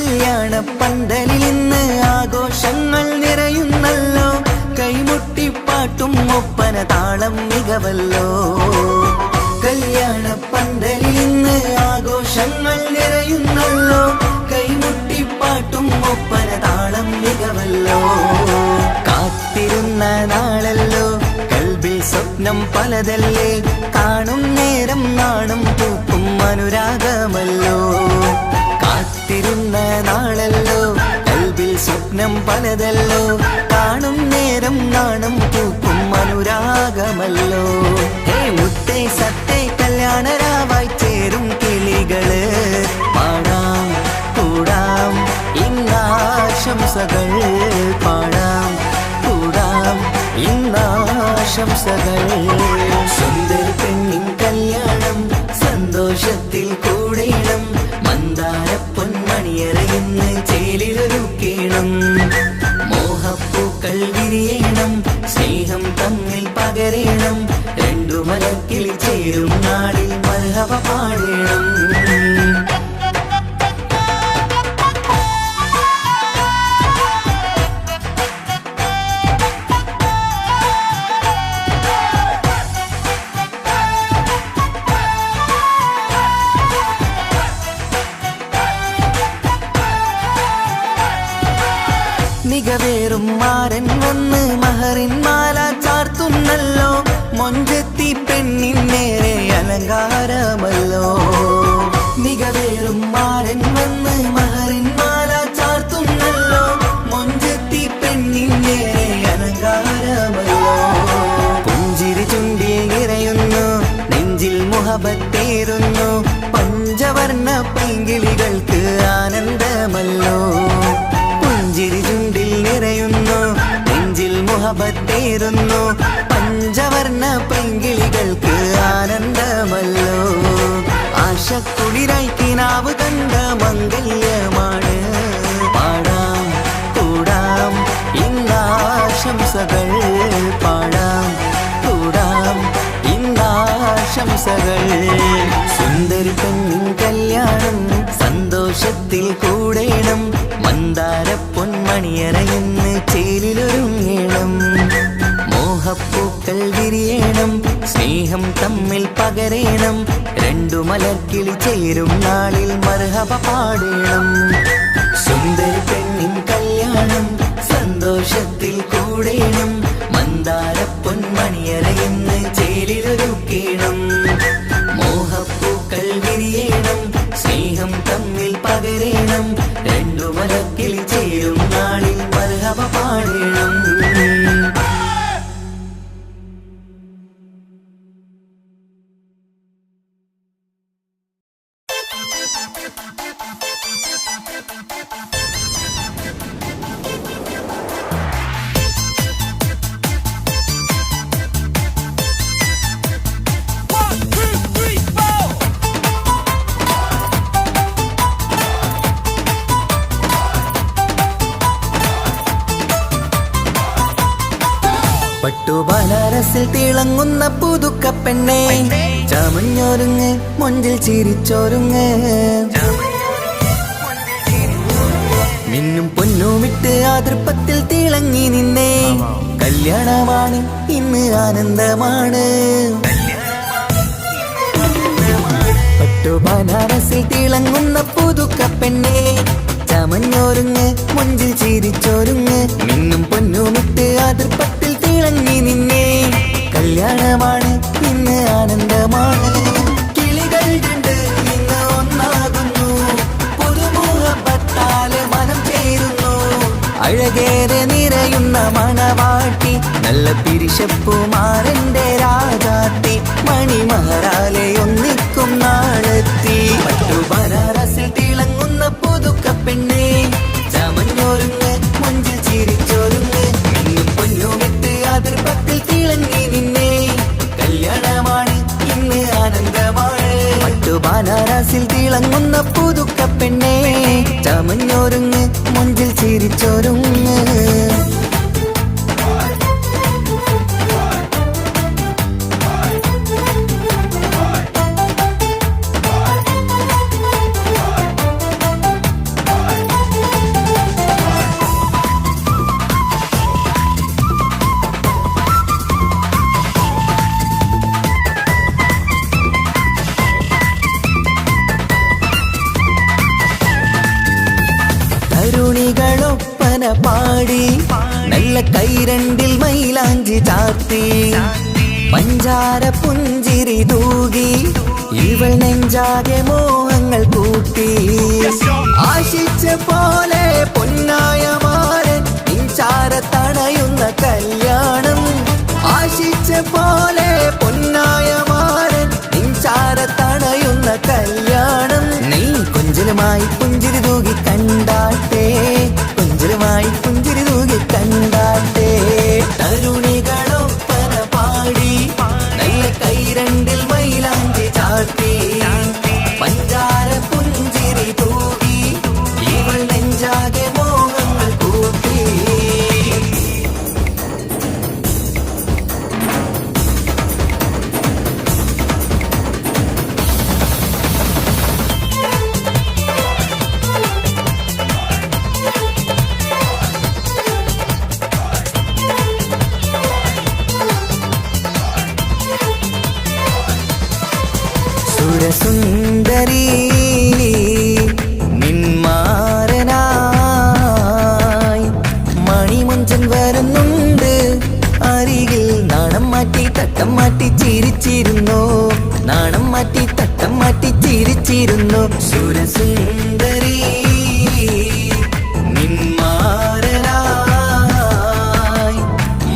A: കല്യാണ പന്തലിൽ ഇന്ന് ആഘോഷങ്ങൾ നിറയുന്നല്ലോ. കൈമുട്ടിപ്പാട്ടും ഒപ്പന താളം മികവല്ലോ. കല്യാണ പന്തലിൽ ഇന്ന് ആഘോഷങ്ങൾ നിറയുന്നല്ലോ. കൈമുട്ടിപ്പാട്ടും ഒപ്പന താളം മികവല്ലോ. കാത്തിരുന്ന നാളല്ലോ, കൽബിൽ സ്വപ്നം പലതല്ലേ. കാണും നേരം നാണം പൂക്കും അനുരാഗമല്ലോ. കാത്തിരുന്ന നാളല്ലോ, കൽബിൽ സ്വപ്നം പലതല്ലോ. കാണും നേരം നാണം പൂക്കും അനുരാഗമല്ലോ. ഹേ മുത്തേ സത്തേ കല്യാണരാവായി ചേരും കിളികള്. പാടാം കൂടാം ഇന്നാശംസകൾ. പാടാം കൂടാം ഇന്നാശംസകൾ. സുന്ദരി പെണ്ണിൻ കല്യാണം സന്തോഷത്തിൽ കൂടേണം. മന്ദാര പൊന്മണിയറയിന്ന് ചേലിലൊരുക്കേണം. മോഹപ്പൂക്കൾ വിരിയണം, സ്നേഹം തമ്മിൽ പകരേണം. രണ്ടു മലക്കിളി ചേരും നാളിൽ മർഹബ പാടേണം. മികവേറും മാരൻ വന്ന് മഹറിൻ മാല ചാർത്തുന്നല്ലോ. മൊഞ്ചത്തി പെണ്ണിൻ നേരെ അലങ്കാരമല്ലോ. മികവേറും മാരൻ വന്ന് മഹറിൻ മാല ചാർത്തുന്നല്ലോ. മൊഞ്ചത്തി പെണ്ണിൻ നേരെ അലങ്കാരമല്ലോ. പുഞ്ചിരി ചുണ്ടിൽ നിറയുന്നു, നെഞ്ചിൽ മുഹബത്തേറുന്നു. പഞ്ചവർണ്ണ പൈങ്കിളികൾക്ക് ആനന്ദമല്ലോ. പുഞ്ചിരി ചുണ്ടിൽ നിറയുന്നു, നെഞ്ചിൽ മുഹബത്തേറുന്നു. പഞ്ചവർണ്ണ പൈങ്കിളികൾക്ക് ആനന്ദമല്ലോ. ആശക്കുളിരായി കിനാവ് കണ്ട മംഗല്യമാണ്. പാടാം കൂടാം ഇന്നാശംസകൾ. പാടാം കൂടാം ഇന്നാശംസകൾ. സുന്ദരി പെണ്ണിൻ കല്യാണം സന്തോഷത്തിൽ കൂടേണം. മന്ദാര പൊന്മണിയറയിന്ന് ചേലിലൊരുങ്ങേണം. മോഹപ്പൂക്കൾ വിരിയണം, സ്നേഹം തമ്മിൽ പകരേണം. രണ്ടു മലർക്കിളി ചേരും നാളിൽ മർഹബ പാടേണം. സുന്ദരി പെണ്ണിൻ കല്യാണം സന്തോഷത്തിൽ കൂടേണം. മന്ദാര പൊന്മണിയറയിന്ന് ചേലിലൊരുക്കേണം. മോഹപ്പൂക്കൾ വിരിയണം, സ്നേഹം തമ്മിൽ പകരേണം. രണ്ടു മലക്കിളി ചേരും നാളിൽ മർഹബ പാടേണം. പട്ടുബനാരസിൽ തിളങ്ങുന്ന പുതുക്ക പെണ്ണേ, ചമഞ്ഞൊരുങ്ങ് മൊഞ്ചിൽ ചിരിച്ചൊരുങ്ങ്. മിന്നും പൊന്നുമിട്ട് ആതൃപ്പത്തിൽ തിളങ്ങി നിന്നേ. കല്യാണമാണ് ഇന്ന് ആനന്ദമാണ്. പട്ടുബനാരസിൽ തിളങ്ങുന്ന പുതുക്ക പെണ്ണേ, ചമഞ്ഞൊരുങ്ങ് മൊഞ്ചിൽ ചിരിച്ചൊരുങ്ങ്. മിന്നും പൊന്നുമിട്ട് ആതൃപ്പത്തിൽ തിളങ്ങി നിന്നേ. കല്യാണമാണ് ഇന്ന് ആനന്ദമാണ്. കിളികൾ രണ്ട് ഇന്ന് ഒന്നാകുന്നു. പുതുമുഹബത്താല് മനം ചേരുന്നു. അഴകേറെ നിറയുന്ന മണവാട്ടി, നല്ല പിരിശപ്പുമാരന്റെ രാജാത്തി. മണിമഹറാലെ ഒന്നിക്കും നാളെത്തി. പട്ടുബനാരസിൽ തിളങ്ങുന്ന പുതുക്ക പെണ്ണേ, ചമഞ്ഞൊരുങ്ങ് മൊഞ്ചിൽ ചിരിച്ചൊരുങ്ങ്. മിന്നും പൊന്നുമിട്ട് ആതൃപ്പത്തിൽ തിളങ്ങി നിന്നേ. കല്യാണമാണ് ഇന്ന് ആനന്ദമാണ്. പട്ടുബനാരസിൽ തിളങ്ങുന്ന പുതുക്ക പെണ്ണേ, ചമഞ്ഞൊരുങ്ങ് മൊഞ്ചിൽ ചിരിച്ചൊരുങ്ങ്. തരുണികളൊപ്പന പാടി നല്ല കൈരണ്ടിൽ മൈലാഞ്ചി ചാർത്തി പഞ്ചാര പുഞ്ചിരി തൂകി ഇവൾ നെഞ്ചാകെ മോഹങ്ങൾ കൂട്ടി ആശിച്ച പോലെ പൊന്നായ മാരൻ നിൻചാരത്തണയുന്ന കല്യാണം ആശിച്ച പോലെ പൊന്നായ മാരൻ നിൻചാരത്തണയുന്ന കല്യാണം നീ കൊഞ്ചലുമായി പുഞ്ചിരി തൂകി കണ്ടാട്ടെ കൊഞ്ചലുമായി പുഞ്ചിരി തൂകി കണ്ടാട്ടെ തരുണികളൊപ്പന പാടി നല്ല കൈരണ്ടിൽ മൈലാഞ്ചി ചാർത്തി പഞ്ചാര പുഞ്ചിരി തൂകി ഇവൾ നെഞ്ചാകെ മോഹങ്ങൾ കൂട്ടി സുരസുന്ദരി നിന്മാരനായി മണിമുഞ്ചൻ വരുന്നുണ്ട് അരികിൽ നാണം മാറ്റി തട്ടം മാറ്റി ചിരിച്ചിരുന്നു നാണം മാറ്റി തട്ടം മാറ്റി ചിരിച്ചിരുന്നു സുരസുന്ദരി നിന്മാരനായി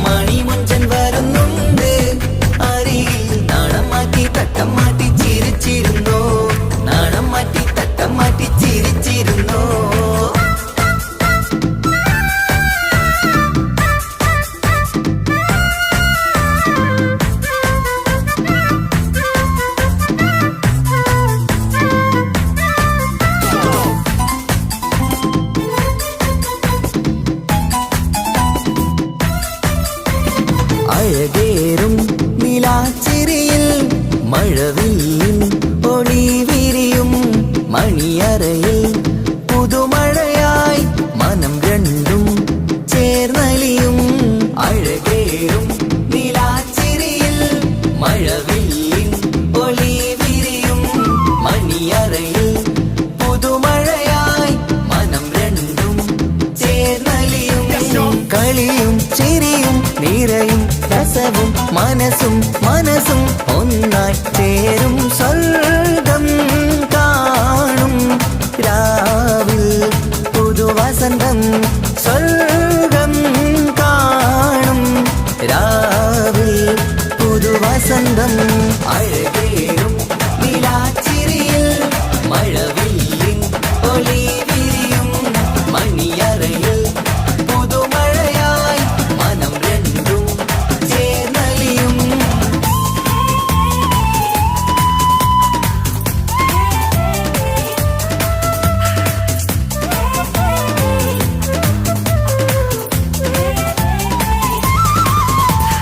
A: മണിമുഞ്ചൻ വരുന്നുണ്ട് അരികിൽ നാണം മാറ്റി തട്ടം മാറ്റി ചിരിച്ചിരുന്നു നാണം മാറ്റി തട്ടം മാറ്റി ചിരിച്ചിരുന്നു അഴകേറും നിലാച്ചിരിയിൽ മഴവില്ലിൻ ഒളി വിരിയും മണിയറയിൽ പുതുമഴയായി മനം രണ്ടും ചേർന്നലിയും അഴകേറും നിലാച്ചിരിയിൽ മഴവില്ലിൻ ഒളി വിരിയും മണിയറയിൽ പുതുമഴയായി മനം രണ്ടും ചേർന്നലിയും കളിയും ചിരിയും നിറയും രസവും മനസ്സും മനസ്സും ഒന്നായി ചേരും സ്വർഗം കാണും രാവിൽ പുതുവസന്തം സ്വർഗം കാണും രാവിൽ പുതുവസന്തം അഴകേറും നിലാച്ചിരിയിൽ മഴവില്ലിൻ ഒളി വിരിയും മണിയറയിൽ പുതുമഴയായി മനം രണ്ടും ചേർന്നലിയും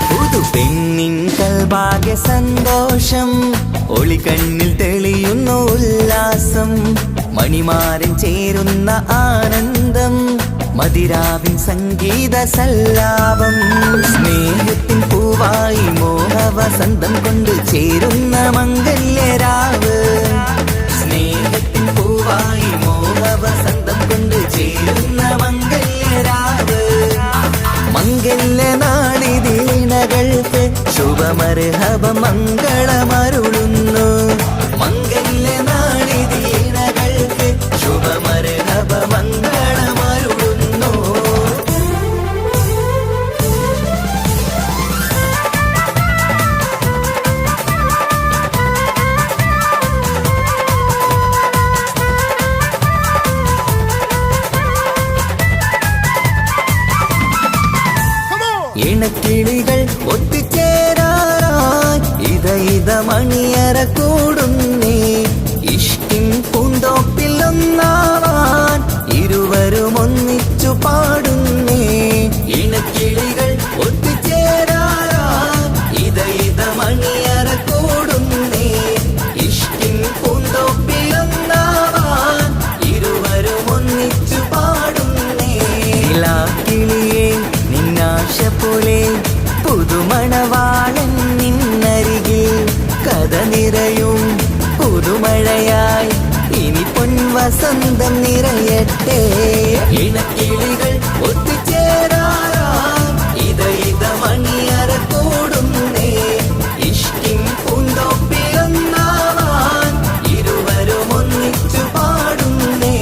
A: പുതുപെണ്ണിൻ കൽഭാഗ്യ സന്തോഷം ഒളിക്കണ്ണിൽ തെളിയുന്നു ഉല്ലാസം മണിമാരൻ ചേരുന്ന ആനന്ദം മതിരാവിൻ സംഗീത സല്ലാപം സ്നേഹത്തിൻ പൂവായി മോഹവസന്തം കൊണ്ട് ചേരുന്ന മംഗല്യരാവ് സ്നേഹത്തിൻ പൂവായി മോഹവസന്തം കൊണ്ട് ചേരുന്ന മംഗല്യരാവ് മംഗല്യ നാളിതീണകൾക്ക് ശുഭമർഹബ മംഗളമരുളുന്നു മംഗല്യ നാളിതീണകൾക്ക് ശുഭമർഹബ മംഗളമരുളുന്നു ഇണക്കിളികൾ ഒത്തുചേരാറായി ഇത മണിയറ കൂടുന്നേ ഇഷ്കിൻ പൂന്തോപ്പിൽ ഒന്നാവാൻ ഇരുവരും ഒന്നിച്ചു പാടുന്നേ ഇണക്കിളികൾ ഒത്തുചേരാറായി ഇത മണിയറ കൂടുന്നേ ഇഷ്കിൻ പൂന്തോപ്പിൽ ഒന്നാവാൻ ഇരുവരും ഒന്നിച്ചു പാടുന്നേ കിളിയേ നിന്നാശ പോലെ പുതുമണവാളൻ നിന്നരികിൽ കഥ നിറയും വസന്തം നിറയട്ടെ. ഇണക്കിളികൾ ഒത്തുചേരാറാം ഇത മണിയറ കൂടുന്നേ. ഇഷ്കിൻ പൂന്തോപ്പിലൊന്നാവാൻ ഇരുവരും ഒന്നിച്ചു പാടുന്നേ.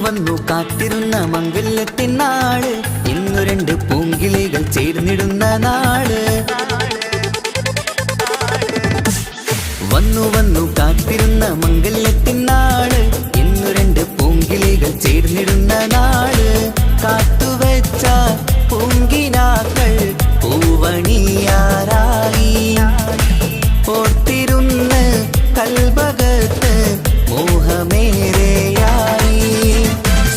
A: വന്നു കാത്തിരുന്ന മംഗല്യത്തിൻ നാള്, ഇന്നു രണ്ട് പൂങ്കിളികൾ ചേർന്നിടുന്ന നാള്. വന്നു കാത്തിരുന്ന മംഗല്യത്തിൻ നാള്, ഇന്നു രണ്ട് പൂങ്കിളികൾ ചേർന്നിടുന്ന നാള്. കാത്തുവെച്ച പൂങ്കിനാക്കൾ പൂവണിയാറായി, ഓർത്തിരുന്ന് കൽബകത്ത് മോഹമേറെയായി.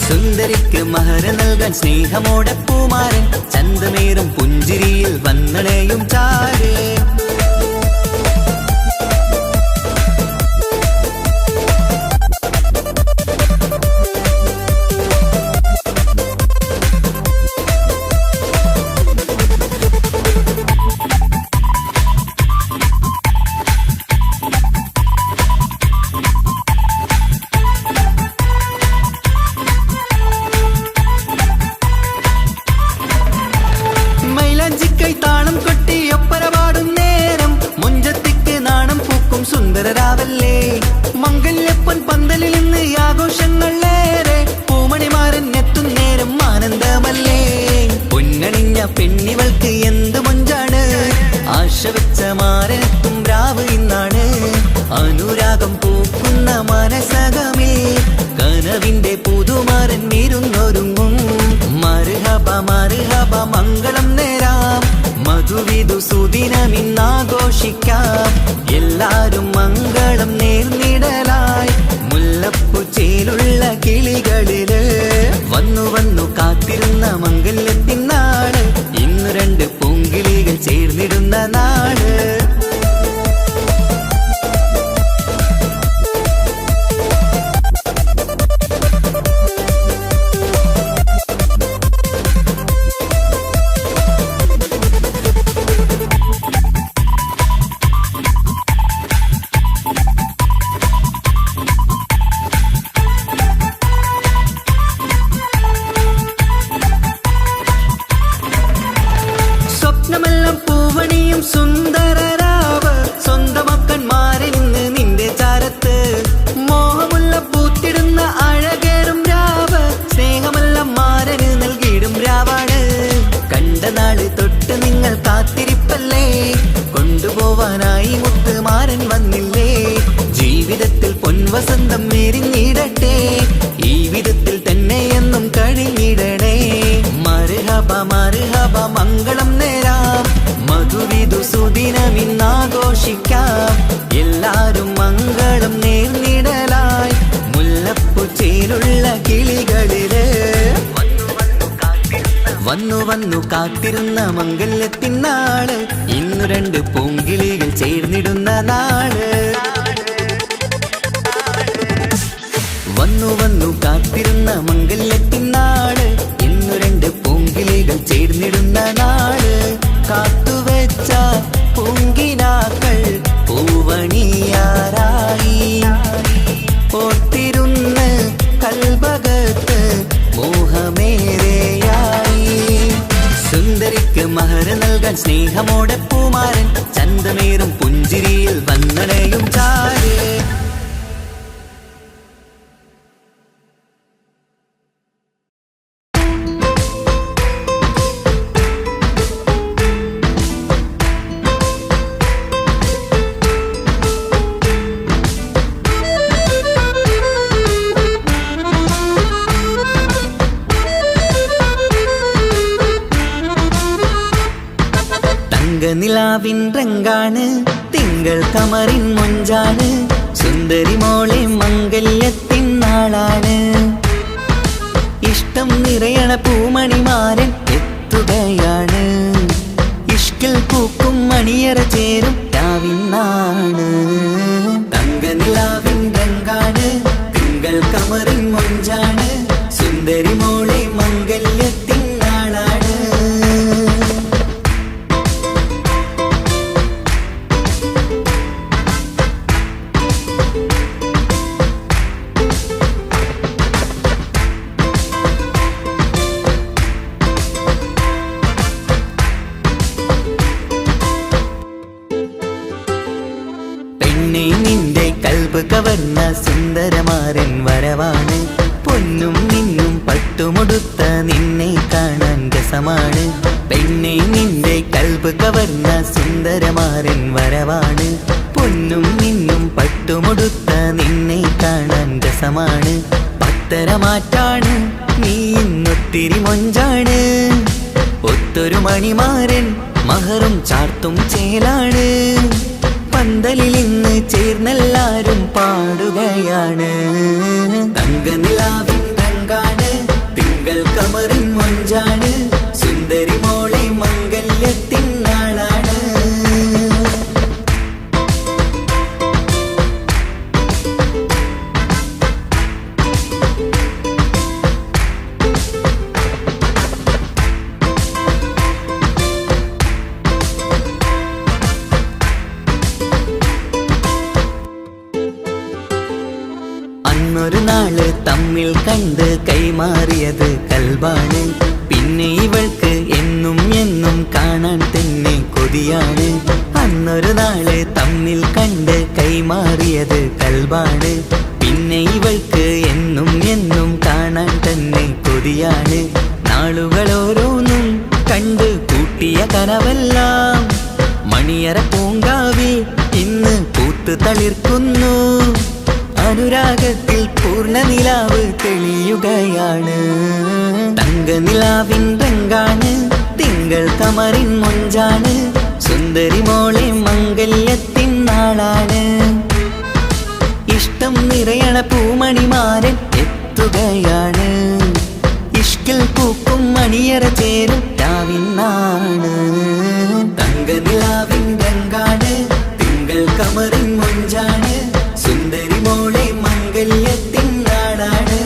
A: സുന്ദരിക്ക് മഹർ നൽകാൻ സ്നേഹമോടെ പൂമാരൻ, ചന്തമേറും പുഞ്ചിരിയിൽ വന്നണയും ചാര്. താളം കൊട്ടി ഒപ്പര പാടും നേരം, മുഞ്ചത്തിക്ക് നാണം പൂക്കും സുന്ദരരാവല്ലേ. മംഗല്യപ്പൻ പന്തലിൽ നിന്ന് ആഘോഷങ്ങളേറെ, പൂമണിമാരൻ എത്തും നേരം ആനന്ദമല്ലേ. പൊന്നണിഞ്ഞ പെണ്ണിവൾക്ക് എന്ത് മൊഞ്ചാണ്, ആശ വെച്ച മാരനെത്തും രാവ് ഇന്നാണ്. അനുരാഗം പൂക്കുന്ന മനസകമേ, കനവിന്റെ പുതുമാരൻ ഇരുന്നൊരുങ്ങും. മർഹബ മർഹബ മംഗളം നേരാം, മധുവിധു സുദിനമിന്നാഘോഷിക്കാം. എല്ലാരും മംഗളം നേർന്നിടലായി, മുല്ലപ്പൂ ചേലുള്ള കിളികളില്. വന്നു കാത്തിരുന്ന മംഗല്യത്തിൻ നാള്, ഇന്നു രണ്ട് പൂങ്കിളികൾ ചേർന്നിടുന്ന നാള്. സ്വപ്നമെല്ലാം പൂവണിയും സുന്ദരരാവ്, സ്വന്തമക്കന്മാരിൽ നിന്ന് നിന്റെ ചാരത്ത്. മോഹമുള്ള പൂത്തിടുന്ന അഴകേറും രാവ്, സ്നേഹമെല്ലാം മാരന് നൽകിയിടും രാവാണ്. കണ്ട നാള് തൊട്ട് നിങ്ങൾ കാത്തിരിപ്പല്ലേ, കൊണ്ടുപോവാനായി മുത്തുമാരൻ വന്നില്ലേ. ജീവിതത്തിൽ പൊൻവസന്തം എരിഞ്ഞിടട്ടെ, ഈ വിധത്തിൽ തന്നെ എന്നും കഴിഞ്ഞിടണേ. മർഹബ മർഹബ മംഗളം നേരാം, മധുവിധു സുദിനമിന്നാഘോഷിക്കാം. എല്ലാരും മംഗളം നേർന്നിടലായി, മുല്ലപ്പൂ ചേലുള്ള കിളികളില്. വന്നു കാത്തിരുന്ന മംഗല്യത്തിൻ നാള്, ഇന്നു രണ്ട് പൂങ്കിളികൾ ചേർന്നിടുന്ന നാള്. വന്നു കാത്തിരുന്ന മംഗല്യത്തിൻ നാള്, ഇന്നു രണ്ട് പൂങ്കിളികൾ ചേർന്നിടുന്ന നാള്. കാത്തുവെച്ച പൂങ്കിനാക്കൾ പൂവണിയാറായി, ഓർത്തിരുന്ന് കൽബകത്ത് മോഹമേറെയായി. സുന്ദരിക്ക് മഹർ നൽകാൻ സ്നേഹമോടെ പൂമാരൻ, ചന്തമേറും പുഞ്ചിരിയിൽ വന്നു നിലാവിൻ രംഗാണ് തിങ്കൾ കമറിൻ മൊഞ്ചാണ് സുന്ദരി മോളെ മംഗല്യത്തിൻ നാളാണ് ഇഷ്ടം നിറയണ പൂമണിമാരൻ എത്തുകയാണ് ഇഷ്കിൽ പൂക്കും മണിയറ ചേരും രാവിനാണ് തങ്ക നിലാവിൻ രംഗാണ് തിങ്കൾ കമറിൻ മൊഞ്ചാണ് സുന്ദരി മോളെ മംഗല്യത്തിൻ നാളാണ് നിന്റെ കൽബ് കവർന്ന സുന്ദരമാരൻ വരവാണ് പൊന്നും നിന്നും പട്ടുമുടുത്ത നിന്നെ കാണാൻ രസമാണ് പെണ്ണെ നിന്റെ കൽബ് കവർന്ന സുന്ദരമാരൻ വരവാണ് പൊന്നും നിന്നും പട്ടുമുടുത്ത നിന്നെ കാണാൻ രസമാണ് പത്തരമാറ്റാണ് നീ ഇന്നൊത്തിരി മൊഞ്ചാണ് ഒത്തൊരു മണിമാരൻ മഹറും ചാർത്തും ചേലാണ് പന്തലിൽ ഇന്ന് ചേർന്നെല്ലാരും പാടുകയാണ് തങ്ക നിലാവിൻ രംഗാണ് തിങ്കൾ കമറിൻ മൊഞ്ചാണ് സുന്ദരി മോളെ മംഗല്യത്തിൻ നാളാണ് അന്നൊരു നാള് തമ്മിൽ കണ്ട് കൈമാറിയത് കൽബാണ് പിന്നെ ഇവൾക്ക് എന്നും എന്നും കാണാൻ തന്നെ കൊതിയാണ് അന്നൊരു നാള് തമ്മിൽ കണ്ട് കൈമാറിയത് കൽബാണ് പിന്നെ ഇവൾക്ക് എന്നും എന്നും കാണാൻ തന്നെ കൊതിയാണ് നാളുകൾ ഓരോന്നും കണ്ട് കൂട്ടിയ കനവെല്ലാം മണിയറ പൂങ്കാവിൽ ഇന്ന് പൂത്ത് തളിർക്കുന്നു അനുരാഗത്തിൽ പൂർണ്ണ നിലാവ് തെളിയുകയാണ് തങ്ക നിലാവിൻ രംഗാണ് തിങ്കൾ കമറിൻ മൊഞ്ചാണ് സുന്ദരി മോളെ മംഗല്യത്തിൻ നാളാണ് ഇഷ്ടം നിറയണ പൂമണിമാരൻ എത്തുകയാണ് ഇഷ്കിൽ പൂക്കും മണിയറ ചേരും രാവിനാണ് തങ്ക നിലാവിൻ രംഗാണ് തിങ്കൾ കമറിൻ മൊഞ്ചാണ് സുന്ദരി മോളെ മംഗല്യത്തിൻ നാളാണ്